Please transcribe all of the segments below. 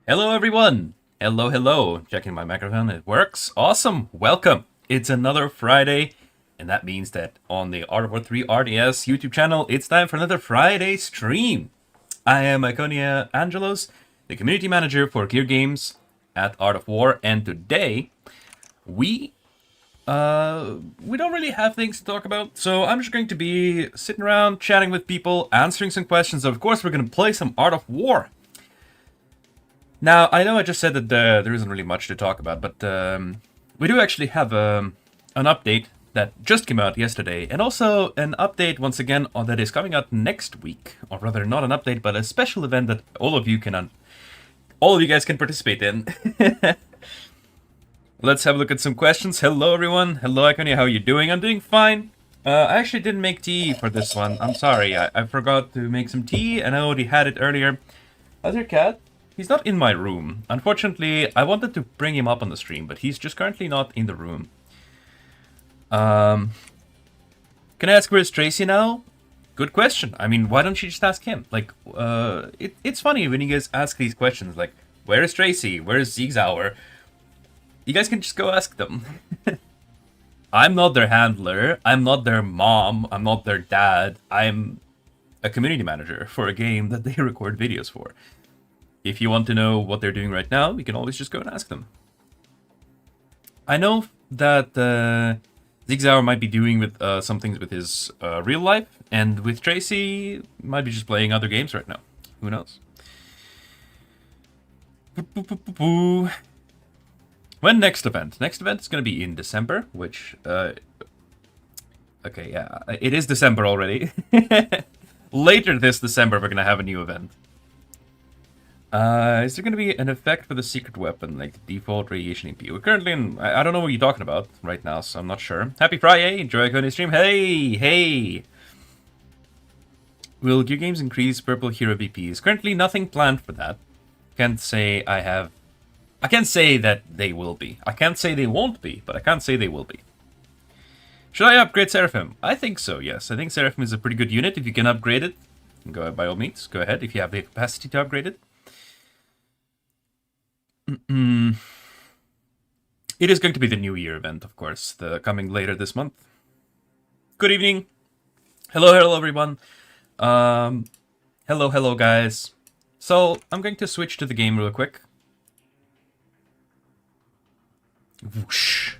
Hello, everyone. Hello, hello. Checking my microphone. It works. Awesome. Welcome. It's another Friday, and that means that on the Art of War 3 RDS YouTube channel, it's time for another Friday stream. I am Iconia Angelos, the community manager for Gear Games at Art of War, and today we don't really have things to talk about, so I'm just going to be sitting around chatting with people, answering some questions. Of course, we're going to play some Art of War. Now, I know I just said that there isn't really much to talk about, but we do actually have an update that just came out yesterday, and also an update, once again, that is coming out next week. Or rather, not an update, but a special event that all of you guys can participate in. Let's have a look at some questions. Hello, everyone. Hello, Iconia. How are you doing? I'm doing fine. I actually didn't make tea for this one. I'm sorry. I forgot to make some tea, and I already had it earlier. How's your cat? He's not in my room. Unfortunately, I wanted to bring him up on the stream, but he's just currently not in the room. Can I ask where's Tracy now? Good question. I mean, why don't you just ask him? Like, it's funny when you guys ask these questions, like, where is Tracy? Where is Ziegzauer? You guys can just go ask them. I'm not their handler. I'm not their mom. I'm not their dad. I'm a community manager for a game that they record videos for. If you want to know what they're doing right now, you can always just go and ask them. I know that Zigzauer might be doing with some things with his real life, and with Tracy, might be just playing other games right now. Who knows? When next event? Next event is going to be in December, which... okay, yeah, it is December already. Later this December, we're going to have a new event. Is there going to be an effect for the secret weapon, like default radiation EP? We're currently in... I don't know what you're talking about right now, so I'm not sure. Happy Friday! Enjoy Iconia stream. Hey! Hey! Will Gear Games increase purple hero VPs? Currently nothing planned for that. Can't say I have... I can't say that they will be. I can't say they won't be, but I can't say they will be. Should I upgrade Seraphim? I think so, yes. I think Seraphim is a pretty good unit. If you can upgrade it, go by all means. Go ahead if you have the capacity to upgrade it. It is going to be the New Year event, of course, coming later this month. Good evening. Hello, everyone. Hello, guys. So, I'm going to switch to the game real quick. Whoosh.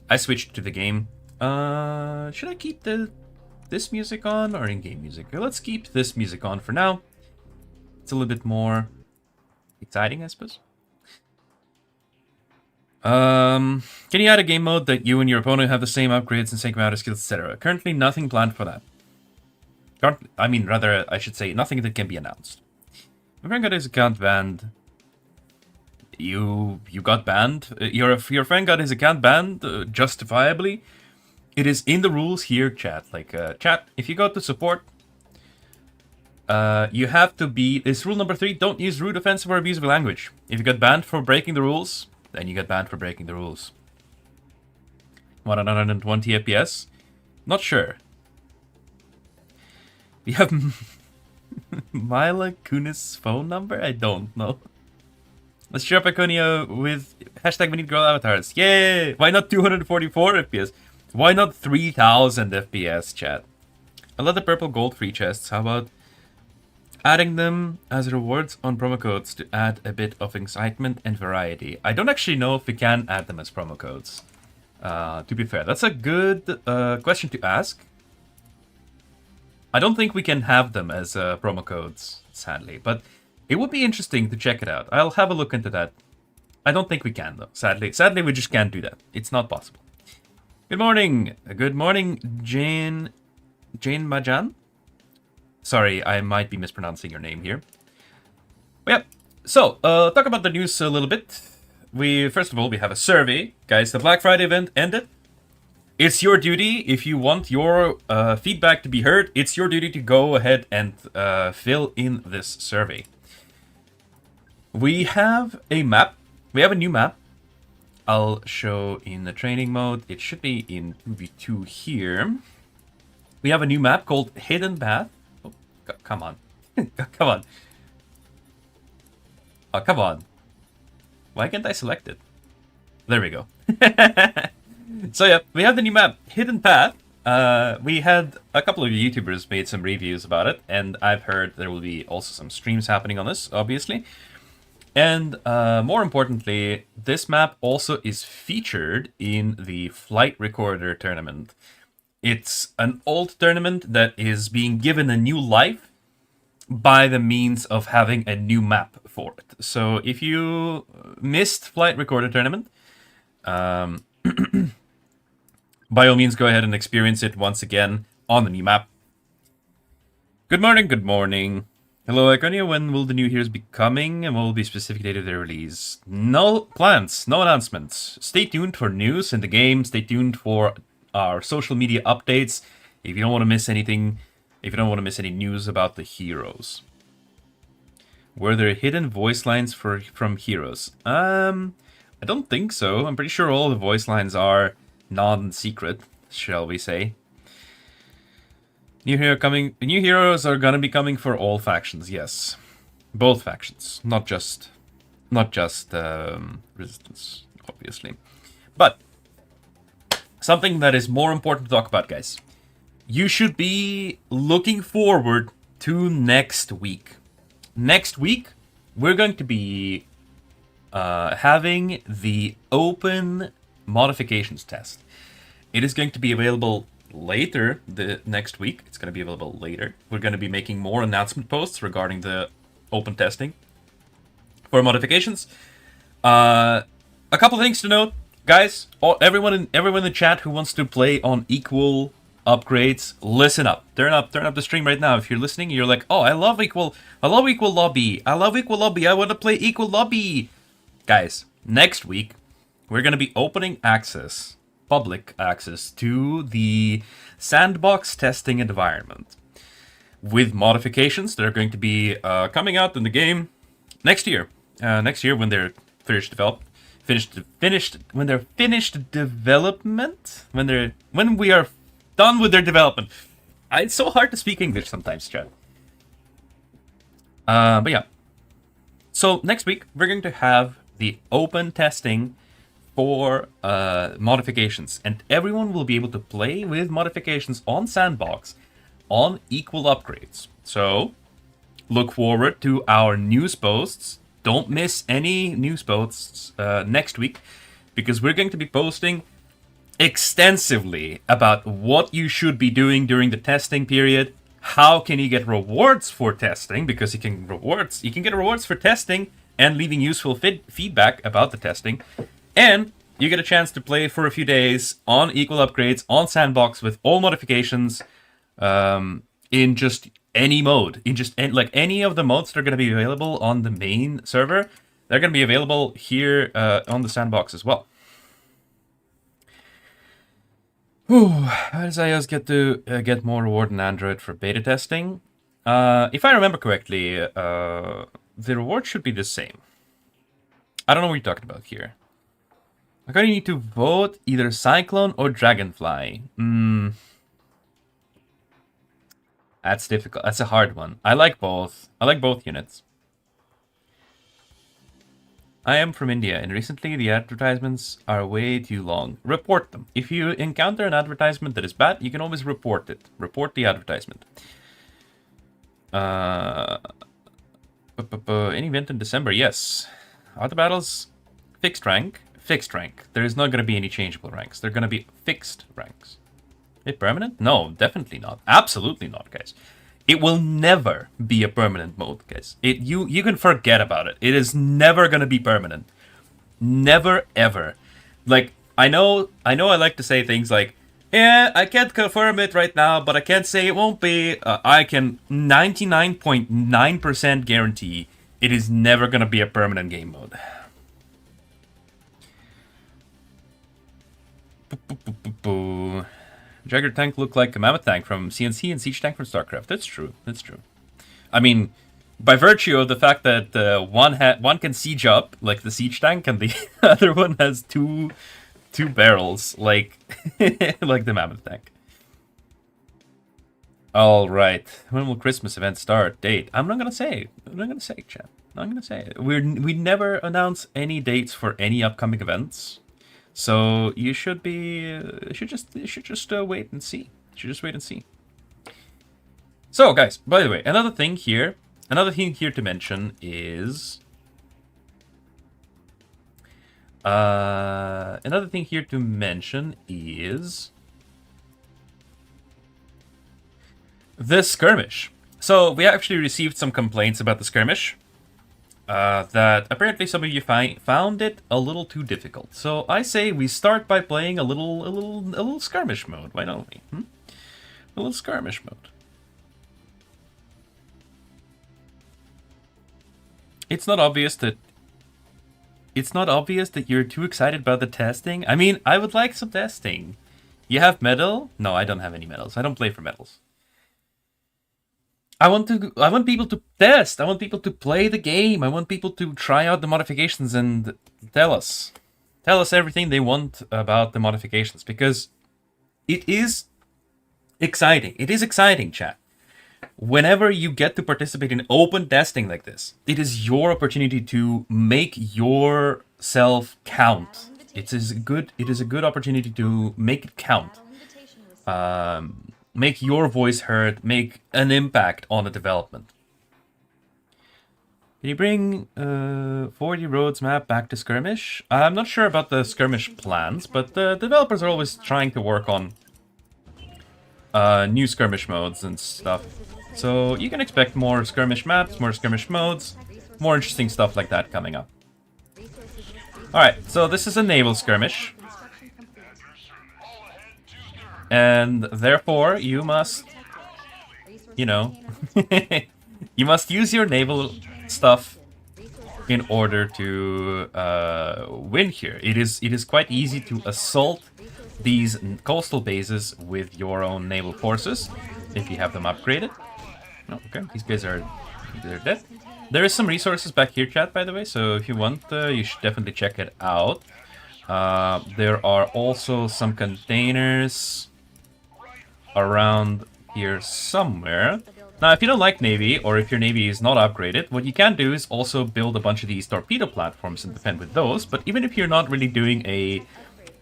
I switched to the game. Should I keep this music on or in-game music? Let's keep this music on for now. It's a little bit more exciting, I suppose. Can you add a game mode that you and your opponent have the same upgrades and same amount of skills, etc.? Currently, nothing planned for that. I should say, nothing that can be announced. My friend got his account banned. You got banned? Your friend got his account banned, justifiably? It is in the rules here, chat. Like, chat, if you go to support, you have to be... It's rule number 3, don't use rude, offensive, or abusive language. If you got banned for breaking the rules... Then you get banned for breaking the rules. 120 FPS? Not sure. We have Mila Kunis' phone number? I don't know. Let's cheer up Iconia with hashtag we need girl avatars. Yay! Why not 244 FPS? Why not 3000 FPS, chat? I love the purple gold free chests. How about adding them as rewards on promo codes to add a bit of excitement and variety? I don't actually know if we can add them as promo codes. To be fair, that's a good question to ask. I don't think we can have them as promo codes, sadly. But it would be interesting to check it out. I'll have a look into that. I don't think we can, though. Sadly, we just can't do that. It's not possible. Good morning. Good morning, Jane Majan. Sorry, I might be mispronouncing your name here. But yeah, so, talk about the news a little bit. First of all, we have a survey. Guys, the Black Friday event ended. It's your duty, if you want your feedback to be heard, it's your duty to go ahead and fill in this survey. We have a map. We have a new map. I'll show in the training mode. It should be in V2 here. We have a new map called Hidden Path. Oh, come on. Come on. Oh, come on. Why can't I select it? There we go. So yeah, we have the new map, Hidden Path. We had a couple of YouTubers made some reviews about it, and I've heard there will be also some streams happening on this, obviously. And more importantly, this map also is featured in the Flight Recorder tournament. It's an old tournament that is being given a new life by the means of having a new map for it. So if you missed Flight Recorder tournament, by all means, go ahead and experience it once again on the new map. Good morning, good morning. Hello, Iconia. When will the new heroes be coming, and what will be specific date of their release? No plans, no announcements. Stay tuned for news in the game. Stay tuned for our social media updates. If you don't want to miss anything, if you don't want to miss any news about the heroes. Were there hidden voice lines from heroes? I don't think so. I'm pretty sure all the voice lines are non-secret, shall we say. New heroes are gonna be coming for all factions, yes. Both factions, not just Resistance, obviously. But something that is more important to talk about, guys. You should be looking forward to next week. Next week, we're going to be having the open modifications test. It is going to be available later the next week. It's going to be available later. We're going to be making more announcement posts regarding the open testing for modifications. A couple things to note, guys. Everyone in the chat who wants to play on equal upgrades, listen up. Turn up the stream right now. If you're listening, you're like, oh, I love equal lobby. I want to play equal lobby. Guys, next week we're going to be opening access, public access, to the sandbox testing environment with modifications that are going to be coming out in the game next year. Next year when they're finished development, when we are done with their development. It's so hard to speak English sometimes, chat. But yeah. So next week we're going to have the open testing for modifications, and everyone will be able to play with modifications on Sandbox on equal upgrades. So look forward to our news posts. Don't miss any news posts next week, because we're going to be posting extensively about what you should be doing during the testing period. How can you get rewards for testing? Because you can get rewards for testing and leaving useful feedback about the testing. And you get a chance to play for a few days on equal upgrades on Sandbox with all modifications in just any mode. Like any of the modes that are going to be available on the main server, they're going to be available here on the Sandbox as well. How does iOS get more reward than Android for beta testing? If I remember correctly, the reward should be the same. I don't know what you're talking about here. I'm going to need to vote either Cyclone or Dragonfly. That's difficult. That's a hard one. I like both. I like both units. I am from India, and recently the advertisements are way too long. Report them. If you encounter an advertisement that is bad, you can always report it. Report the advertisement. Any event in December? Yes. Auto battles, fixed rank. Fixed rank. There is not going to be any changeable ranks. They're going to be fixed ranks. Is it permanent? No, definitely not. Absolutely not, guys. It will never be a permanent mode, guys. You can forget about it. It is never going to be permanent. Never, ever. Like, I know I like to say things like, yeah, I can't confirm it right now, but I can't say it won't be. I can 99.9% guarantee it is never going to be a permanent game mode. Jagger tank looked like a mammoth tank from CNC and siege tank from StarCraft. That's true. That's true. I mean, by virtue of the fact that one can siege up like the siege tank, and the other one has two barrels like like the mammoth tank. All right. When will Christmas event start? Date? I'm not gonna say. I'm not gonna say, chat. I'm gonna say it. We never announce any dates for any upcoming events, so you should just wait and see. You should just wait and see. So, guys, by the way, another thing here to mention is the skirmish. So we actually received some complaints about the skirmish. That apparently some of you found it a little too difficult. So I say we start by playing a little skirmish mode. Why don't we? A little skirmish mode. It's not obvious that you're too excited about the testing. I mean, I would like some testing. You have medal? No, I don't have any medals. I don't play for medals. I want people to test. I want people to play the game. I want people to try out the modifications and tell us everything they want about the modifications, because it is exciting. It is exciting, chat. Whenever you get to participate in open testing like this, it is your opportunity to make yourself count. It is a good opportunity to make it count. Make your voice heard, make an impact on the development. Can you bring 40 roads map back to Skirmish? I'm not sure about the Skirmish plans, but the developers are always trying to work on new Skirmish modes and stuff. So you can expect more Skirmish maps, more Skirmish modes, more interesting stuff like that coming up. Alright, so this is a naval skirmish. And therefore, you must, you must use your naval stuff in order to win here. It is quite easy to assault these coastal bases with your own naval forces if you have them upgraded. Oh, okay, these guys are dead. There is some resources back here, chat, by the way, so if you want, you should definitely check it out. There are also some containers around here somewhere. Now, if you don't like Navy, or if your Navy is not upgraded, what you can do is also build a bunch of these torpedo platforms and defend with those. But even if you're not really doing a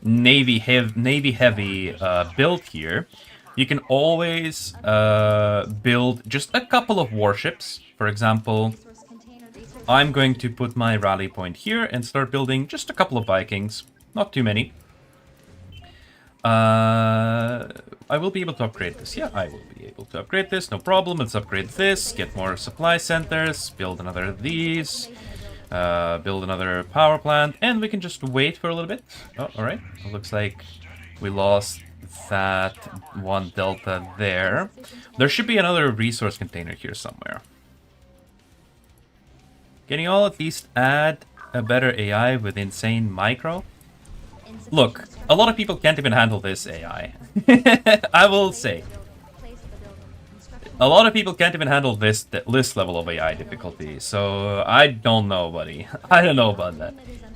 Navy-heavy build here, you can always build just a couple of warships. For example, I'm going to put my rally point here and start building just a couple of Vikings. Not too many. I will be able to upgrade this. Yeah, I will be able to upgrade this. No problem. Let's upgrade this. Get more supply centers. Build another of these. Build another power plant. And we can just wait for a little bit. Oh, alright. It looks like we lost that one delta there. There should be another resource container here somewhere. Can you all at least add a better AI with insane micro? Look, a lot of people can't even handle this AI. I will say. A lot of people can't even handle this level of AI difficulty, so I don't know, buddy. I don't know about that.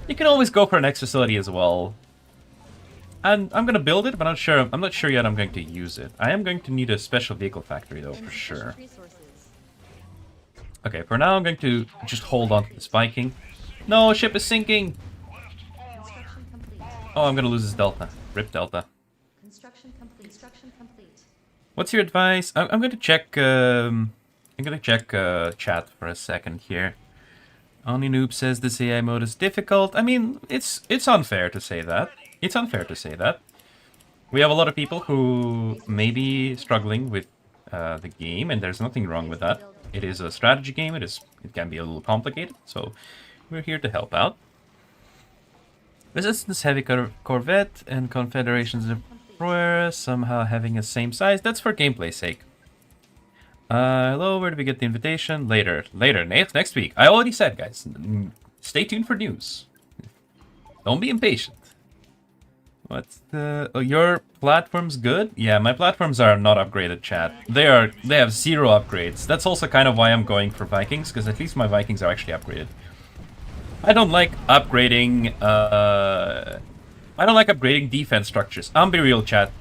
You can always go for an X facility as well. And I'm gonna build it, but I'm not sure yet I'm going to use it. I am going to need a special vehicle factory though, for sure. Okay, for now I'm going to just hold on to this Viking. No, ship is sinking! Oh, I'm gonna lose this Delta. Rip Delta. What's your advice? I'm gonna check. I'm gonna check chat for a second here. Only Noob says this AI mode is difficult. I mean, it's unfair to say that. It's unfair to say that. We have a lot of people who may be struggling with the game, and there's nothing wrong with that. It is a strategy game. It can be a little complicated, so we're here to help out. Resistance Heavy Corvette and Confederation's Destroyer somehow having the same size. That's for gameplay's sake. Hello, where do we get the invitation? Later, next week. I already said, guys. Stay tuned for news. Don't be impatient. What's the... Oh, your platform's good? Yeah, my platforms are not upgraded, chat. They have 0 upgrades. That's also kind of why I'm going for Vikings, because at least my Vikings are actually upgraded. I don't like upgrading, defense structures. I'm be real, chat.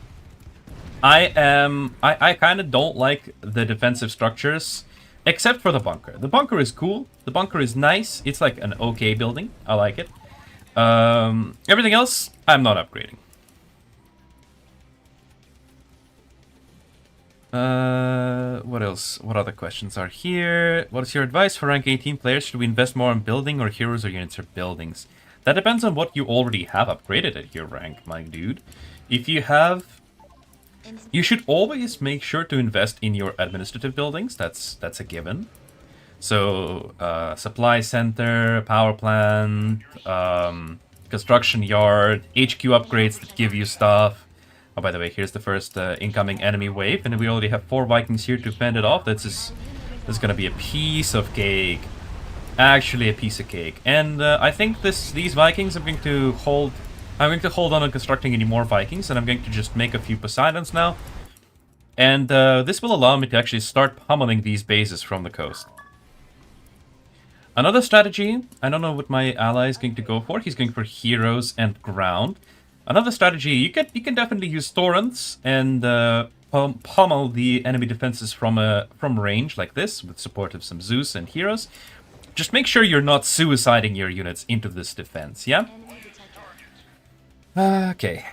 I kind of don't like the defensive structures Except for the bunker. The bunker is cool. The bunker is nice. It's like an okay building. I like it. Everything else, I'm not upgrading. What else? What other questions are here? What is your advice for rank 18 players? Should we invest more on building or heroes or units or buildings? That depends on what you already have upgraded at your rank, my dude. If you have... You should always make sure to invest in your administrative buildings. That's a given. So, supply center, power plant, construction yard, HQ upgrades that give you stuff. Oh, by the way, here's the first incoming enemy wave, and we already have 4 Vikings here to fend it off. This is gonna be a piece of cake. Actually, a piece of cake. And I think these Vikings I'm going to hold on constructing any more Vikings, and I'm going to just make a few Poseidons now. And this will allow me to actually start pummeling these bases from the coast. Another strategy, I don't know what my ally is going to go for. He's going for heroes and ground. Another strategy, you can definitely use torrents and pummel the enemy defenses from range like this, with support of some Zeus and heroes. Just make sure you're not suiciding your units into this defense, yeah? Okay.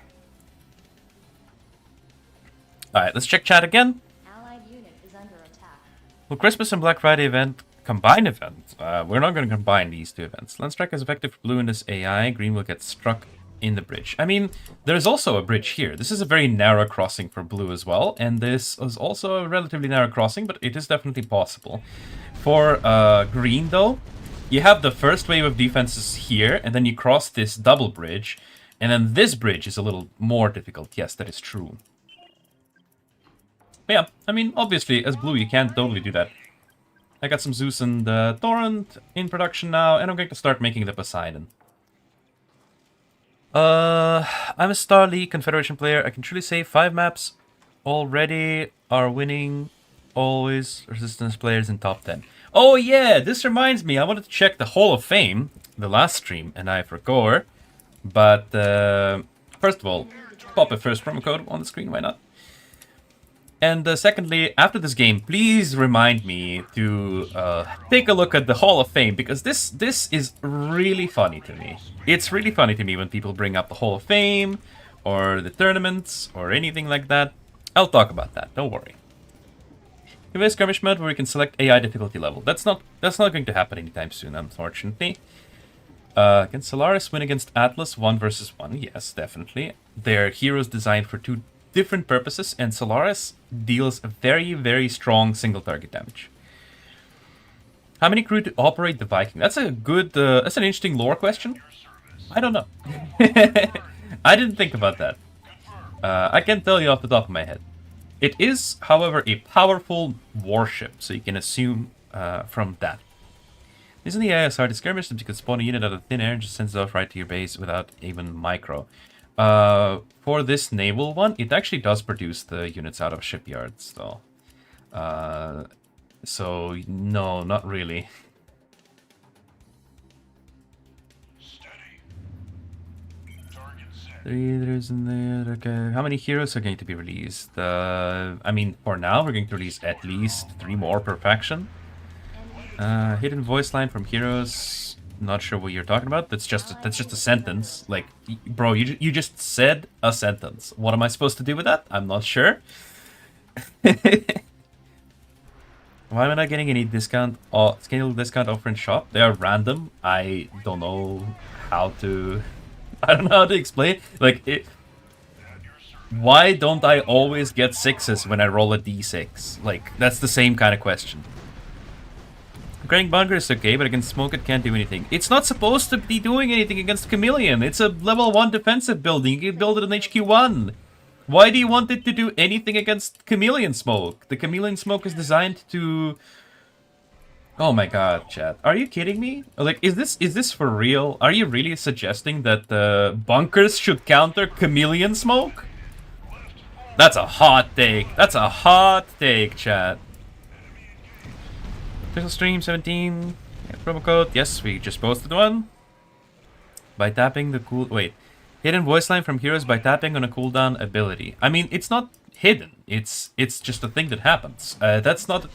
Alright, let's check chat again. Allied unit is under attack. Well, Christmas and Black Friday event, combined event. We're not going to combine these two events. Land strike is effective for blue in this AI. Green will get struck in the bridge. I mean, there's also a bridge here. This is a very narrow crossing for blue as well, and this is also a relatively narrow crossing, but it is definitely possible. For green, though, you have the first wave of defenses here, and then you cross this double bridge, and then this bridge is a little more difficult. Yes, that is true. But yeah, I mean, obviously, as blue, you can totally do that. I got some Zeus and Torrent in production now, and I'm going to start making the Poseidon. I'm a Star League Confederation player. I can truly say 5 maps already are winning. Always Resistance players in top 10. Oh yeah, this reminds me. I wanted to check the Hall of Fame, the last stream, and I forgot. But first of all, pop a first promo code on the screen. Why not? And secondly, after this game, please remind me to take a look at the Hall of Fame, because this is really funny to me. It's really funny to me when people bring up the Hall of Fame, or the tournaments, or anything like that. I'll talk about that, don't worry. We have a skirmish mode where we can select AI difficulty level. That's not going to happen anytime soon, unfortunately. Can Solaris win against Atlas 1 versus 1? Yes, definitely. They're heroes designed for 2 different purposes, and Solaris deals a very, very strong single target damage. How many crew to operate the Viking? That's a good, that's an interesting lore question. I don't know. I didn't think about that. I can't tell you off the top of my head. It is, however, a powerful warship, so you can assume from that. Isn't the AI hard to skirmish? You can spawn a unit out of thin air and just sends it off right to your base without even micro. For this naval one, it actually does produce the units out of shipyards, though. So, no, not really. There's in there. Okay, how many heroes are going to be released? I mean, for now, we're going to release at least 3 more per faction. Hidden voice line from heroes. Not sure what you're talking about. That's just a sentence. Like, bro, you just said a sentence. What am I supposed to do with that? I'm not sure. Why am I not getting any discount? Scale discount offer in shop? They are random. I don't know how to. I don't know how to explain. Like, why don't I always get 6s when I roll a d6? Like, that's the same kind of question. Upgrading bunker is okay, but against smoke it can't do anything. It's not supposed to be doing anything against Chameleon. It's a level 1 defensive building. You can build it in HQ1. Why do you want it to do anything against Chameleon smoke? The Chameleon smoke is designed to... Oh my god, chat. Are you kidding me? Like, is this for real? Are you really suggesting that the bunkers should counter Chameleon smoke? That's a hot take. That's a hot take, chat. Official stream 17. Yeah, promo code. Yes, we just posted one. By tapping the cool... Wait. Hidden voice line from heroes by tapping on a cooldown ability. I mean, it's not hidden. It's just a thing that happens. That's not...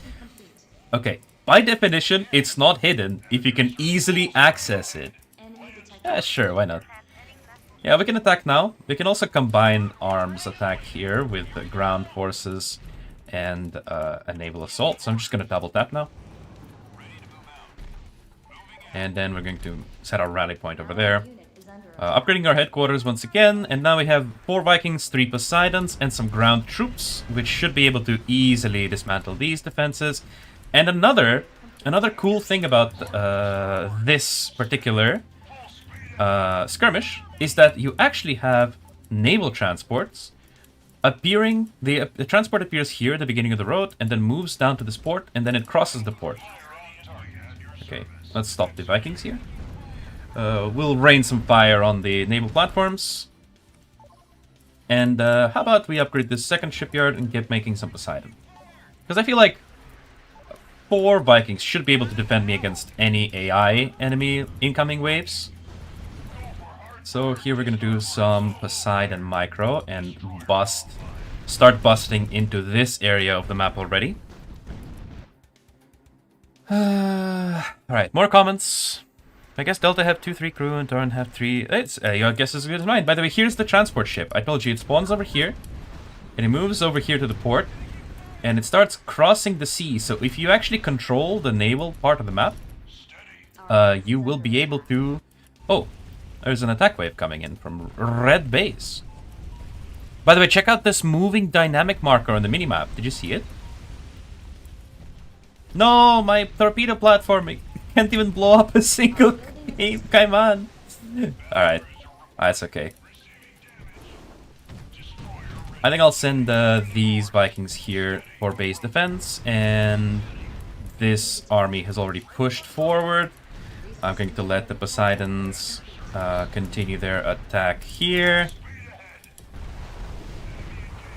Okay, by definition, it's not hidden if you can easily access it. Enemy detected. Yeah, sure, why not? Yeah, we can attack now. We can also combine arms attack here with the ground forces and a naval assault. So I'm just going to double tap now. And then we're going to set our rally point over there. Unit is under attack. Upgrading our headquarters once again. And now we have 4 Vikings, 3 Poseidons, and some ground troops, which should be able to easily dismantle these defenses. And another cool thing about this particular skirmish is that you actually have naval transports appearing. The transport appears here at the beginning of the road and then moves down to this port and then it crosses the port. Okay, let's stop the Vikings here. We'll rain some fire on the naval platforms. And how about we upgrade this second shipyard and get making some Poseidon? Because I feel like 4 Vikings should be able to defend me against any AI enemy incoming waves. So here we're gonna do some Poseidon micro and start busting into this area of the map already. Alright, more comments. I guess Delta have 2-3 crew and Torrent have 3. It's your guess is as good as mine. By the way, here's the transport ship. I told you it spawns over here and it moves over here to the port and it starts crossing the sea. So if you actually control the naval part of the map, you will be able to... Oh, there's an attack wave coming in from Red Base. By the way, check out this moving dynamic marker on the minimap. Did you see it? No, my torpedo platform can't even blow up a single game. Come on. Alright. That's okay. I think I'll send these Vikings here for base defense. And this army has already pushed forward. I'm going to let the Poseidons continue their attack here.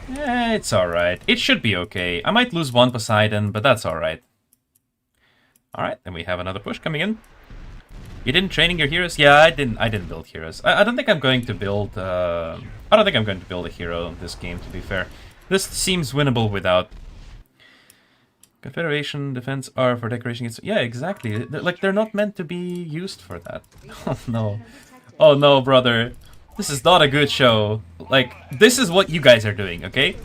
It's alright. It should be okay. I might lose 1 Poseidon, but that's alright. Alright, then we have another push coming in. You didn't training your heroes? Yeah, I didn't build heroes. I don't think I'm going to build I don't think I'm going to build a hero in this game, to be fair. This seems winnable without. Confederation defense are for decoration. Yeah, exactly. Like, they're not meant to be used for that. Oh no. Oh no, brother. This is not a good show. Like, this is what you guys are doing, okay?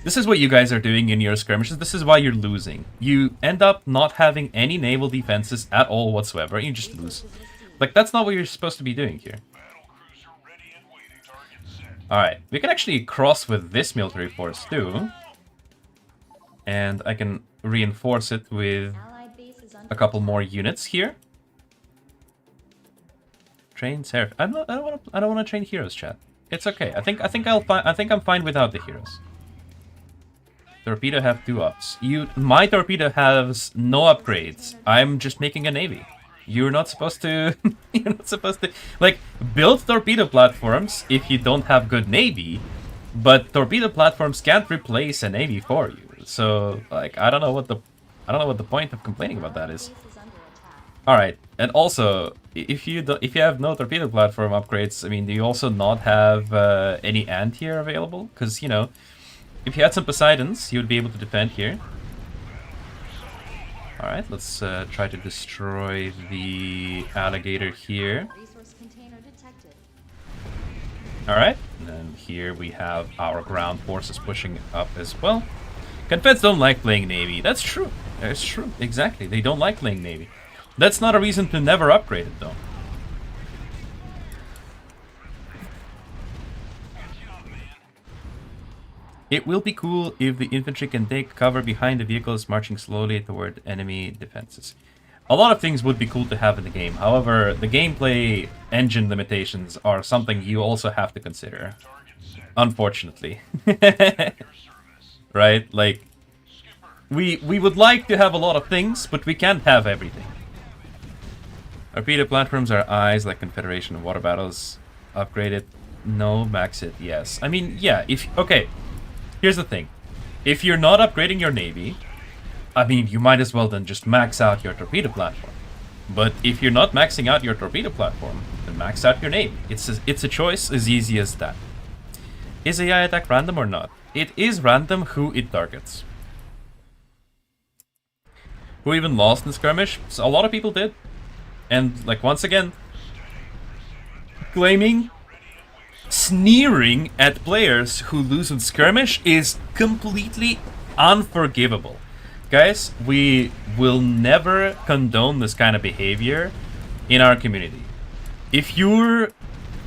This is what you guys are doing in your skirmishes. This is why you're losing. You end up not having any naval defenses at all whatsoever. You just lose. Like, that's not what you're supposed to be doing here. Alright, we can actually cross with this military force too. And I can reinforce it with a couple more units here. Train Seraph. I don't want to train heroes, chat. It's okay. I think I'm fine without the heroes. Torpedo have 2 ups. My torpedo has no upgrades. I'm just making a navy. You're not supposed to. You're not supposed to like build torpedo platforms if you don't have good navy. But torpedo platforms can't replace a navy for you. So like I don't know what the point of complaining about that is. All right, and also if you have no torpedo platform upgrades, I mean, do you also not have any anti-air available? Because you know. If you had some Poseidons, you would be able to defend here. Alright, let's try to destroy the alligator here. Alright, and then here we have our ground forces pushing up as well. Confeds don't like playing Navy. That's true. That's true. Exactly. They don't like playing Navy. That's not a reason to never upgrade it, though. It will be cool if the infantry can take cover behind the vehicles marching slowly toward enemy defenses. A lot of things would be cool to have in the game. However, the gameplay engine limitations are something you also have to consider. Unfortunately. Right? Like, we would like to have a lot of things, but we can't have everything. Torpedo platforms are eyes like Confederation and water battles. Upgraded? No. Max it? Yes. I mean, yeah, okay. Here's the thing. If you're not upgrading your navy, I mean, you might as well then just max out your torpedo platform. But if you're not maxing out your torpedo platform, then max out your navy. It's a choice as easy as that. Is AI attack random or not? It is random who it targets. who even lost in Skirmish. So a lot of people did. And, like, once again, claiming, sneering at players who lose in Skirmish is completely unforgivable. Guys, we will never condone this kind of behavior in our community. If you're,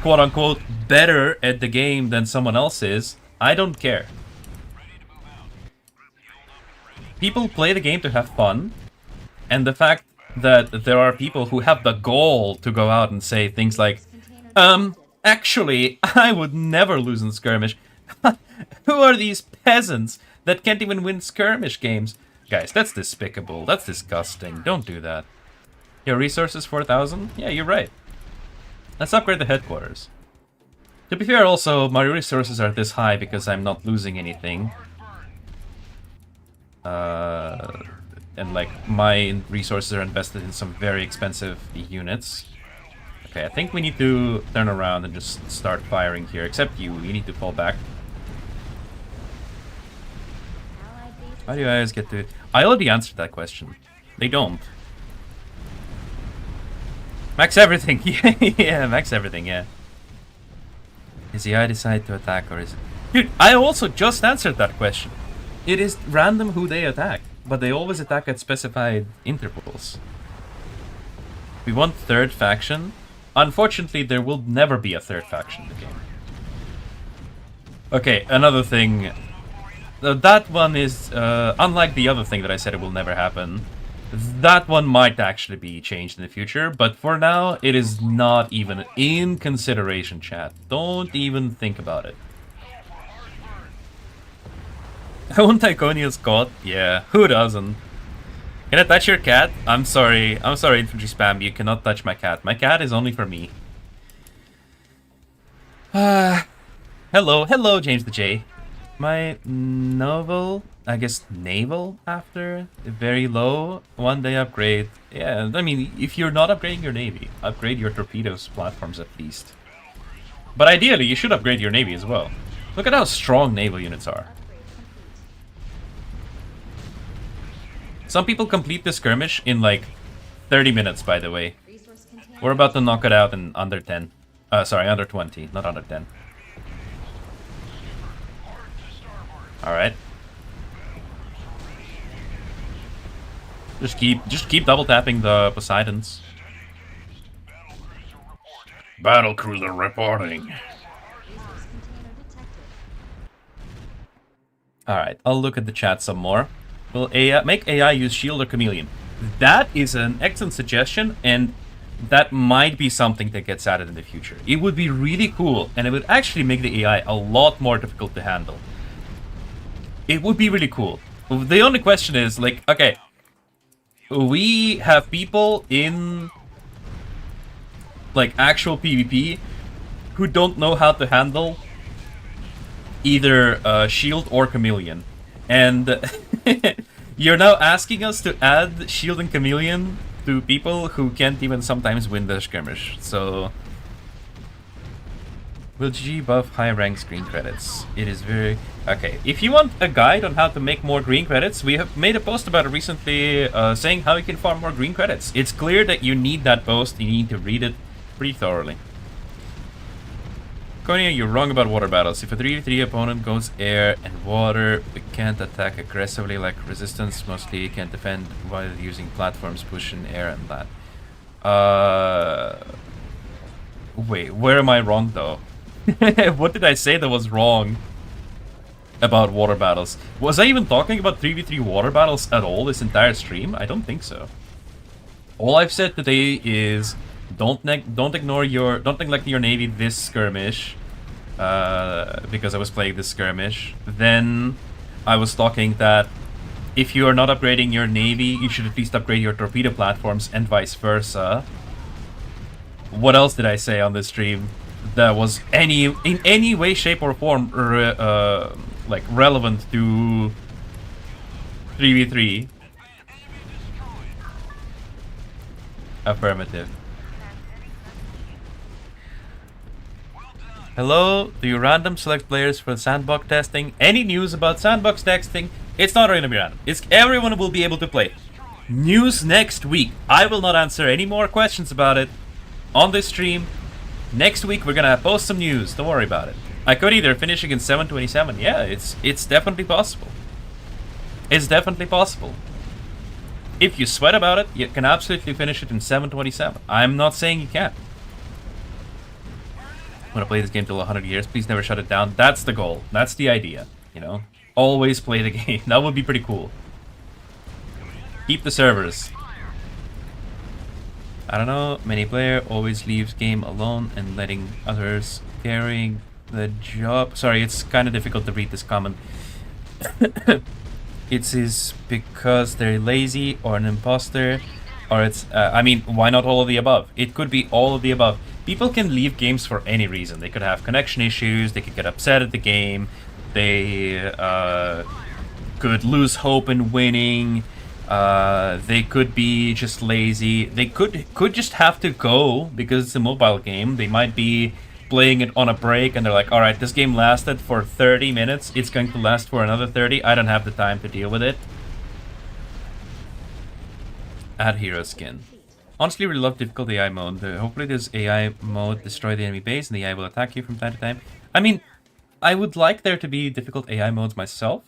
quote-unquote, better at the game than someone else is, I don't care. People play the game to have fun, and the fact that there are people who have the goal to go out and say things like, actually, I would never lose in Skirmish. Who are these peasants that can't even win Skirmish games? Guys, that's despicable. That's disgusting. Don't do that. Your resources 4,000? Yeah, you're right. Let's upgrade the headquarters. To be fair, also, my resources are this high because I'm not losing anything. And like, my resources are invested in some very expensive units. Okay, I think we need to turn around and just start firing here. Except you need to fall back. How do you guys get to... I already answered that question. They don't. Max everything. Yeah, max everything, yeah. Is the AI decide to attack or is it... Dude, I also just answered that question. It is random who they attack, but they always attack at specified intervals. We want third faction. Unfortunately, there will never be a third faction in the game. Okay, another thing. That one is, unlike the other thing that I said it will never happen, that one might actually be changed in the future, but for now, it is not even in consideration, chat. Don't even think about it. I want Iconia's cat? Yeah, who doesn't? Can I touch your cat? I'm sorry, infantry spam, you cannot touch my cat. My cat is only for me. Hello, James the J. My novel, I guess naval after, very low, one day upgrade. Yeah, I mean, if you're not upgrading your navy, upgrade your torpedoes platforms at least. But ideally, you should upgrade your navy as well. Look at how strong naval units are. Some people complete the skirmish in like 30 minutes, by the way. We're about to knock it out in under 10. Sorry, under 20, not under 10. Alright. Just keep double tapping the Poseidons. Battle cruiser reporting. Alright, I'll look at the chat some more. Will AI, make AI use shield or chameleon? That is an excellent suggestion, and that might be something that gets added in the future. It would be really cool, and it would actually make the AI a lot more difficult to handle. It would be really cool. The only question is, like, okay, we have people in, like, actual PvP who don't know how to handle either shield or chameleon. And you're now asking us to add shield and chameleon to people who can't even sometimes win the skirmish. So, will G buff high ranks green credits? It is very... Okay, if you want a guide on how to make more green credits, we have made a post about it recently saying how you can farm more green credits. It's clear that you need that post, you need to read it pretty thoroughly. Iconia, you're wrong about water battles. If a 3v3 opponent goes air and water, we can't attack aggressively like resistance. Mostly can't defend while using platforms, push in air and that. Wait, where am I wrong though? What did I say that was wrong about water battles? Was I even talking about 3v3 water battles at all this entire stream? I don't think so. All I've said today is don't neglect your navy this skirmish, because I was playing this skirmish. Then I was talking that if you are not upgrading your navy, you should at least upgrade your torpedo platforms and vice versa. What else did I say on this stream that was in any way, shape, or form like relevant to 3v3? Affirmative. Hello, do you random select players for sandbox testing? Any news about sandbox testing? It's not going to be random. Everyone will be able to play. News next week. I will not answer any more questions about it on this stream. Next week we're gonna post some news. Don't worry about it. Iconia, they're finishing in 7:27. Yeah, it's definitely possible. It's definitely possible. If you sweat about it, you can absolutely finish it in 7:27. I'm not saying you can't. I'm gonna play this game till 100 years. Please never shut it down. That's the goal. That's the idea. You know, always play the game. That would be pretty cool. Keep the servers. I don't know. Many player always leaves game alone and letting others carrying the job. Sorry, it's kind of difficult to read this comment. It is because they're lazy or an imposter, or it's. I mean, why not all of the above? It could be all of the above. People can leave games for any reason. They could have connection issues. They could get upset at the game. They could lose hope in winning. They could be just lazy. They could just have to go because it's a mobile game. They might be playing it on a break and they're like, all right, this game lasted for 30 minutes. It's going to last for another 30. I don't have the time to deal with it. Add hero skin. Honestly, really love difficult AI mode. Hopefully this AI mode destroy the enemy base and the AI will attack you from time to time. I mean, I would like there to be difficult AI modes myself,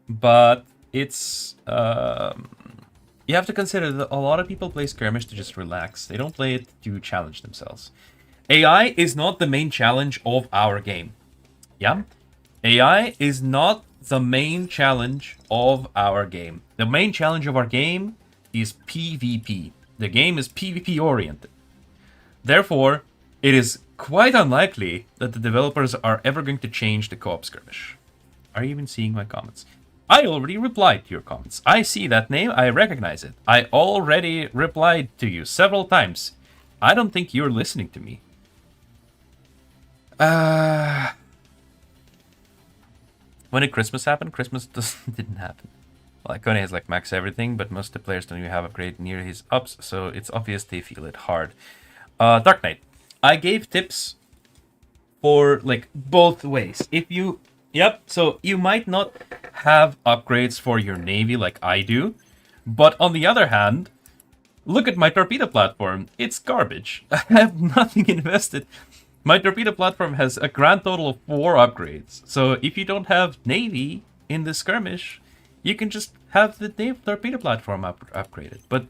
but it's you have to consider that a lot of people play Skirmish to just relax. They don't play it to challenge themselves. AI is not the main challenge of our game. Yeah? AI is not the main challenge of our game. The main challenge of our game is PvP. The game is PvP oriented. Therefore, it is quite unlikely that the developers are ever going to change the co-op Skirmish. Are you even seeing my comments? I already replied to your comments. I see that name. I recognize it. I already replied to you several times. I don't think you're listening to me. When did Christmas happen? Christmas didn't happen. Well, Iconia has like max everything, but most of the players don't even have upgrade near his ups, so it's obvious they feel it hard. Dark Knight. I gave tips for like both ways. If you so you might not have upgrades for your navy like I do, but on the other hand, look at my torpedo platform. It's garbage. I have nothing invested. My torpedo platform has a grand total of 4 upgrades. So if you don't have navy in the Skirmish, you can just have the torpedo platform upgraded. But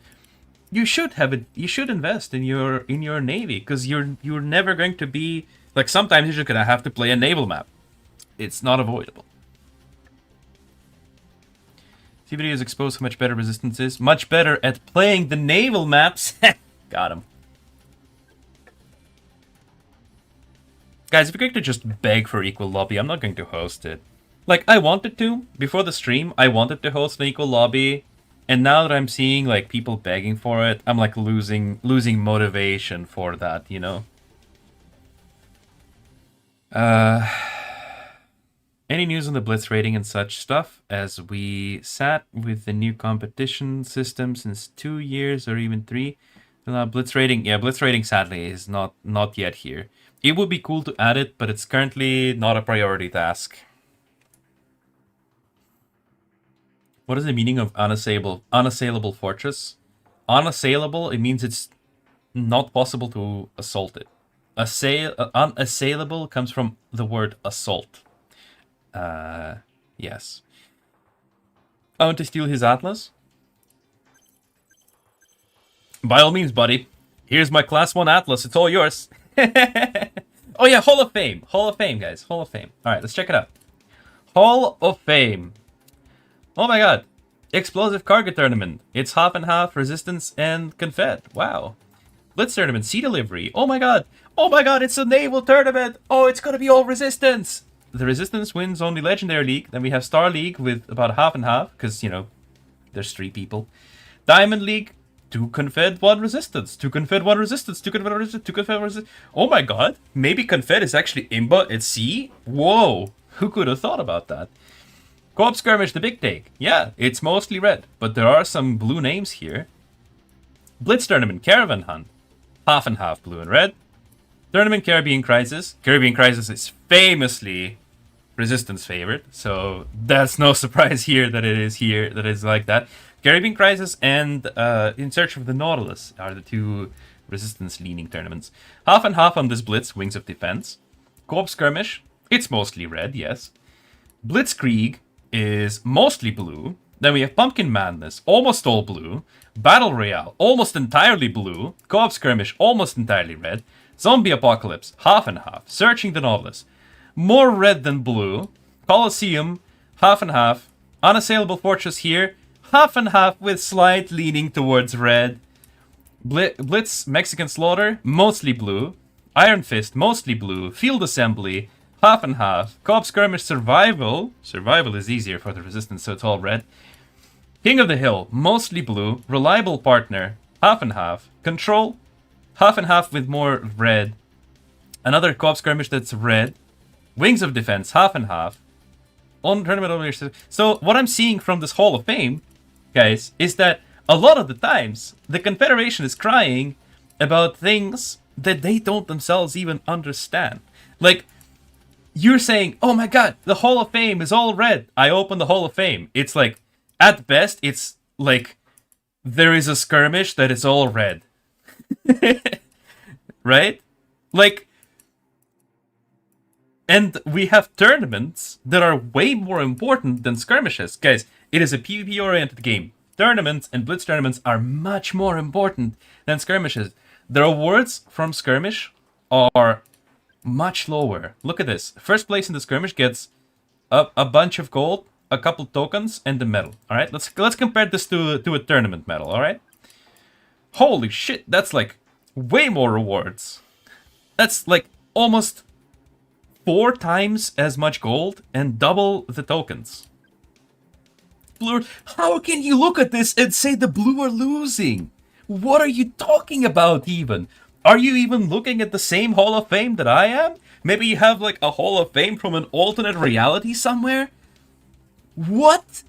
you should have it. You should invest in your navy because you're never going to be like, sometimes you're just gonna have to play a naval map. It's not avoidable. See videos expose how much better resistance is. Much better at playing the naval maps. Got him. Guys, if you're going to just beg for equal lobby, I'm not going to host it. Like, I wanted to. Before the stream, I wanted to host an equal lobby. And now that I'm seeing, like, people begging for it, I'm, like, losing motivation for that, you know? Any news on the Blitz rating and such stuff? As we sat with the new competition system since 2 years or even 3. Blitz rating, yeah, Blitz rating sadly is not yet here. It would be cool to add it, but it's currently not a priority task. What is the meaning of unassailable fortress? Unassailable, it means it's not possible to assault it. Unassailable comes from the word assault. Yes. I want to steal his Atlas. By all means, buddy. Here's my class 1 Atlas. It's all yours. Oh yeah, Hall of Fame. Hall of Fame, guys. Hall of Fame. Alright, let's check it out. Hall of Fame. Oh my god. Explosive Cargo Tournament. It's half and half resistance and confed. Wow. Blitz Tournament. Sea Delivery. Oh my god. Oh my god, it's a naval tournament. Oh, it's gonna be all resistance. The resistance wins only Legendary League. Then we have Star League with about half and half. Because, you know, there's 3 people. Diamond League. 2 confed, 1 resistance. 2 confed, 1 resistance. 2 confed, 1 resistance. 2 confed, 1 resistance. Oh my god. Maybe confed is actually imba at sea? Whoa. Who could have thought about that? Co-op Skirmish, the big take. Yeah, it's mostly red. But there are some blue names here. Blitz Tournament, Caravan Hunt. Half and half blue and red. Tournament, Caribbean Crisis. Caribbean Crisis is famously resistance favorite. So that's no surprise here that it is like that. Caribbean Crisis and In Search of the Nautilus are the two resistance-leaning tournaments. Half and half on this Blitz, Wings of Defense. Co-op Skirmish, it's mostly red, yes. Blitzkrieg is mostly blue. Then we have Pumpkin Madness, almost all blue. Battle Royale, almost entirely blue. Co-op Skirmish, almost entirely red. Zombie Apocalypse, half and half. Searching the Nautilus, more red than blue. Colosseum, half and half. Unassailable Fortress here, half and half with slight leaning towards red. Blitz, Mexican Slaughter, mostly blue. Iron Fist, mostly blue. Field Assembly, half and half. Co-op Skirmish Survival. Survival is easier for the Resistance, so it's all red. King of the Hill, mostly blue. Reliable Partner, half and half. Control, half and half with more red. Another Co-op Skirmish that's red. Wings of Defense, half and half. On tournament over here. So what I'm seeing from this Hall of Fame, guys, is that a lot of the times the Confederation is crying about things that they don't themselves even understand. Like, you're saying, oh my god, the Hall of Fame is all red. I open the Hall of Fame. It's like, at best, it's like, there is a skirmish that is all red. Right? Like, and we have tournaments that are way more important than skirmishes. Guys, it is a PvP-oriented game. Tournaments and Blitz tournaments are much more important than skirmishes. The rewards from skirmish are much lower. Look at this. First place in the skirmish gets a bunch of gold, a couple tokens, and a medal. Alright, let's compare this to a tournament medal, alright? Holy shit, that's like way more rewards. That's like almost 4 times as much gold and double the tokens. Blue, how can you look at this and say the blue are losing? What are you talking about even? Are you even looking at the same Hall of Fame that I am? Maybe you have like a Hall of Fame from an alternate reality somewhere? What?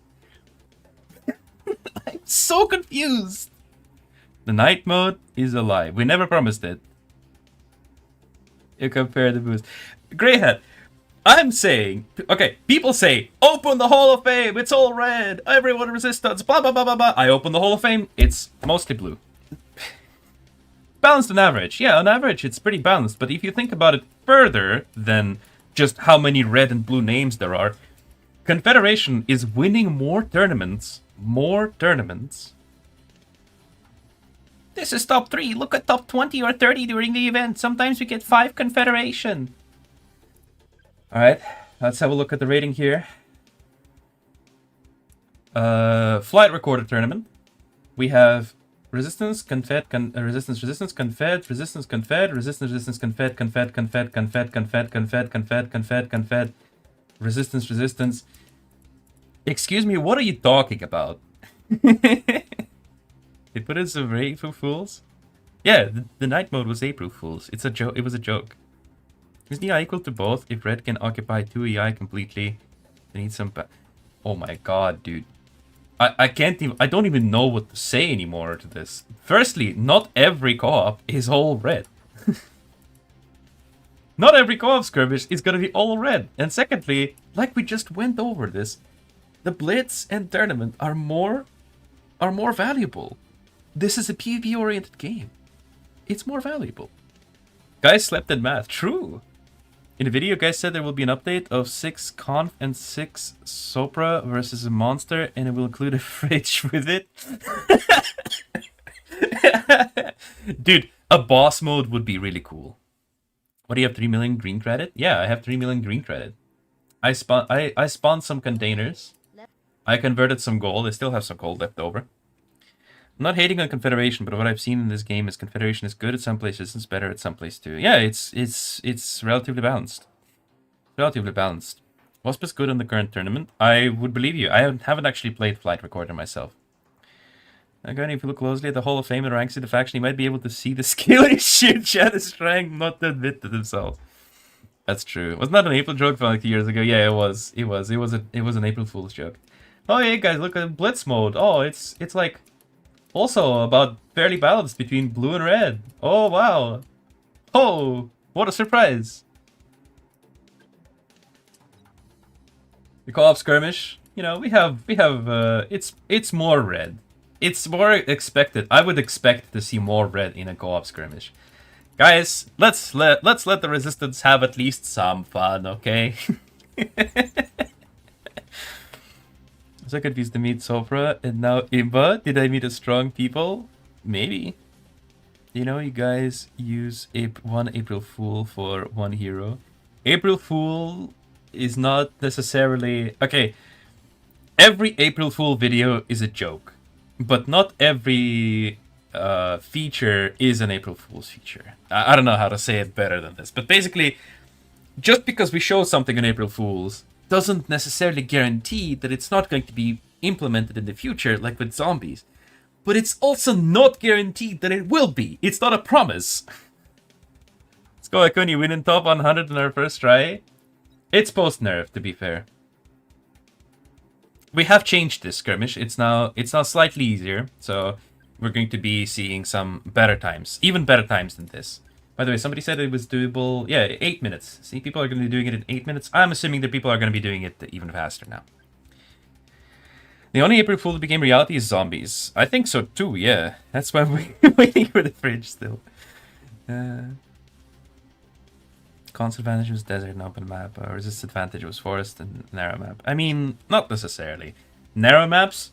I'm so confused. The night mode is a lie. We never promised it. You compare the boost. Greyhead, I'm saying, okay, people say, open the Hall of Fame, it's all red, everyone resistance, blah, blah, blah, blah, blah. I open the Hall of Fame, it's mostly blue. Balanced on average. Yeah, on average, it's pretty balanced. But if you think about it further than just how many red and blue names there are, Confederation is winning more tournaments. More tournaments. This is top 3. Look at top 20 or 30 during the event. Sometimes we get 5 Confederation. Alright, let's have a look at the rating here. Flight Recorder Tournament. We have Resistance, Confed, Resistance, Resistance, Confed, Resistance, Confed, Resistance, Resistance, Confed, Confed, Confed, Confed, Confed, Confed, Confed, Confed, Confed, Resistance, Resistance. Excuse me, what are you talking about? They put in some April Fools? Yeah, the night mode was April Fools. It's a joke. It was a joke. Is the EI equal to both? If red can occupy 2 EI completely, they need some... Oh my god, dude. I can't even... I don't even know what to say anymore to this. Firstly, not every co-op is all red. Not every co-op skirmish is gonna be all red. And secondly, like we just went over this, the Blitz and Tournament are more valuable. This is a PvP-oriented game. It's more valuable. Guys slept in math. True. In the video, guys said there will be an update of 6 Conf and 6 Sopra versus a monster, and it will include a fridge with it. Dude, a boss mode would be really cool. What do you have, 3 million green credit? Yeah, I have 3 million green credit. I spawned some containers. I converted some gold. I still have some gold left over. I'm not hating on Confederation, but what I've seen in this game is Confederation is good at some places, it's better at some places too. Yeah, it's relatively balanced. Relatively balanced. Wasp is good in the current tournament. I would believe you. I haven't actually played Flight Recorder myself. Again, if you look closely at the Hall of Fame and ranks of the faction, you might be able to see the skill issue. Chad is trying not to admit to themselves. That's true. Wasn't that an April joke from like 2 years ago? Yeah, it was. It was an April Fool's joke. Oh yeah, guys, look at Blitz mode. Oh, it's like also about fairly balanced between blue and red. Oh wow. Oh, what a surprise. The co-op skirmish You know, it's more red. It's more expected. I would expect to see more red in a co-op skirmish. Guys, let's let the resistance have at least some fun, okay? So confused to meet Sopra and now Imba. Did I meet a strong people? Maybe. You know, you guys use one April Fool for one hero. April Fool is not necessarily... Okay, every April Fool video is a joke. But not every feature is an April Fool's feature. I don't know how to say it better than this. But basically, just because we show something on April Fool's doesn't necessarily guarantee that it's not going to be implemented in the future, like with zombies. But it's also not guaranteed that it will be. It's not a promise. Let's go, Iconia. Win in top 100 on our first try. It's post-nerf, to be fair. We have changed this skirmish. It's now slightly easier. So we're going to be seeing some better times. Even better times than this. By the way, somebody said it was doable. Yeah, 8 minutes. See, people are going to be doing it in 8 minutes. I'm assuming that people are going to be doing it even faster now. The only April Fool that became reality is zombies. I think so too, yeah. That's why we're waiting for the fridge still. Constant advantage was desert and open map. Resist advantage was forest and narrow map. I mean, not necessarily. Narrow maps,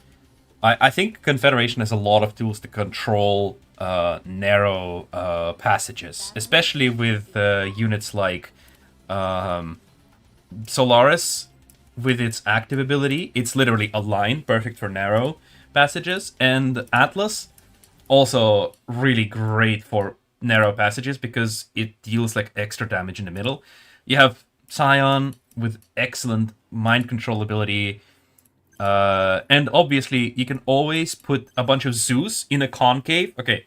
I think Confederation has a lot of tools to control narrow passages. Especially with units like Solaris. With its active ability, it's literally a line, perfect for narrow passages. And Atlas, also really great for narrow passages because it deals like extra damage in the middle. You have Scion with excellent mind control ability. And obviously, you can always put a bunch of Zeus in a concave. Okay,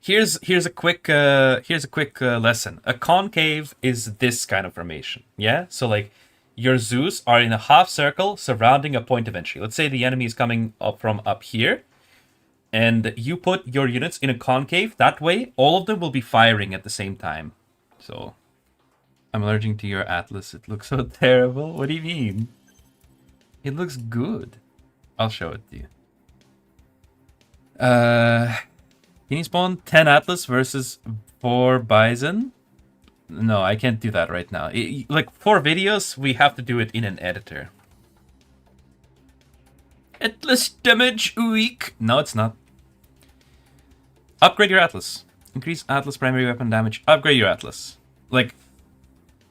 Here's a quick lesson. A concave is this kind of formation. Yeah, so like your Zeus are in a half circle surrounding a point of entry. Let's say the enemy is coming up from up here, and you put your units in a concave. That way, all of them will be firing at the same time. So, I'm allergic to your Atlas. It looks so terrible. What do you mean? It looks good. I'll show it to you. Can you spawn 10 Atlas versus 4 Bison? No, I can't do that right now. Like, for videos, we have to do it in an editor. Atlas damage weak. No, it's not. Upgrade your Atlas. Increase Atlas primary weapon damage. Upgrade your Atlas. Like,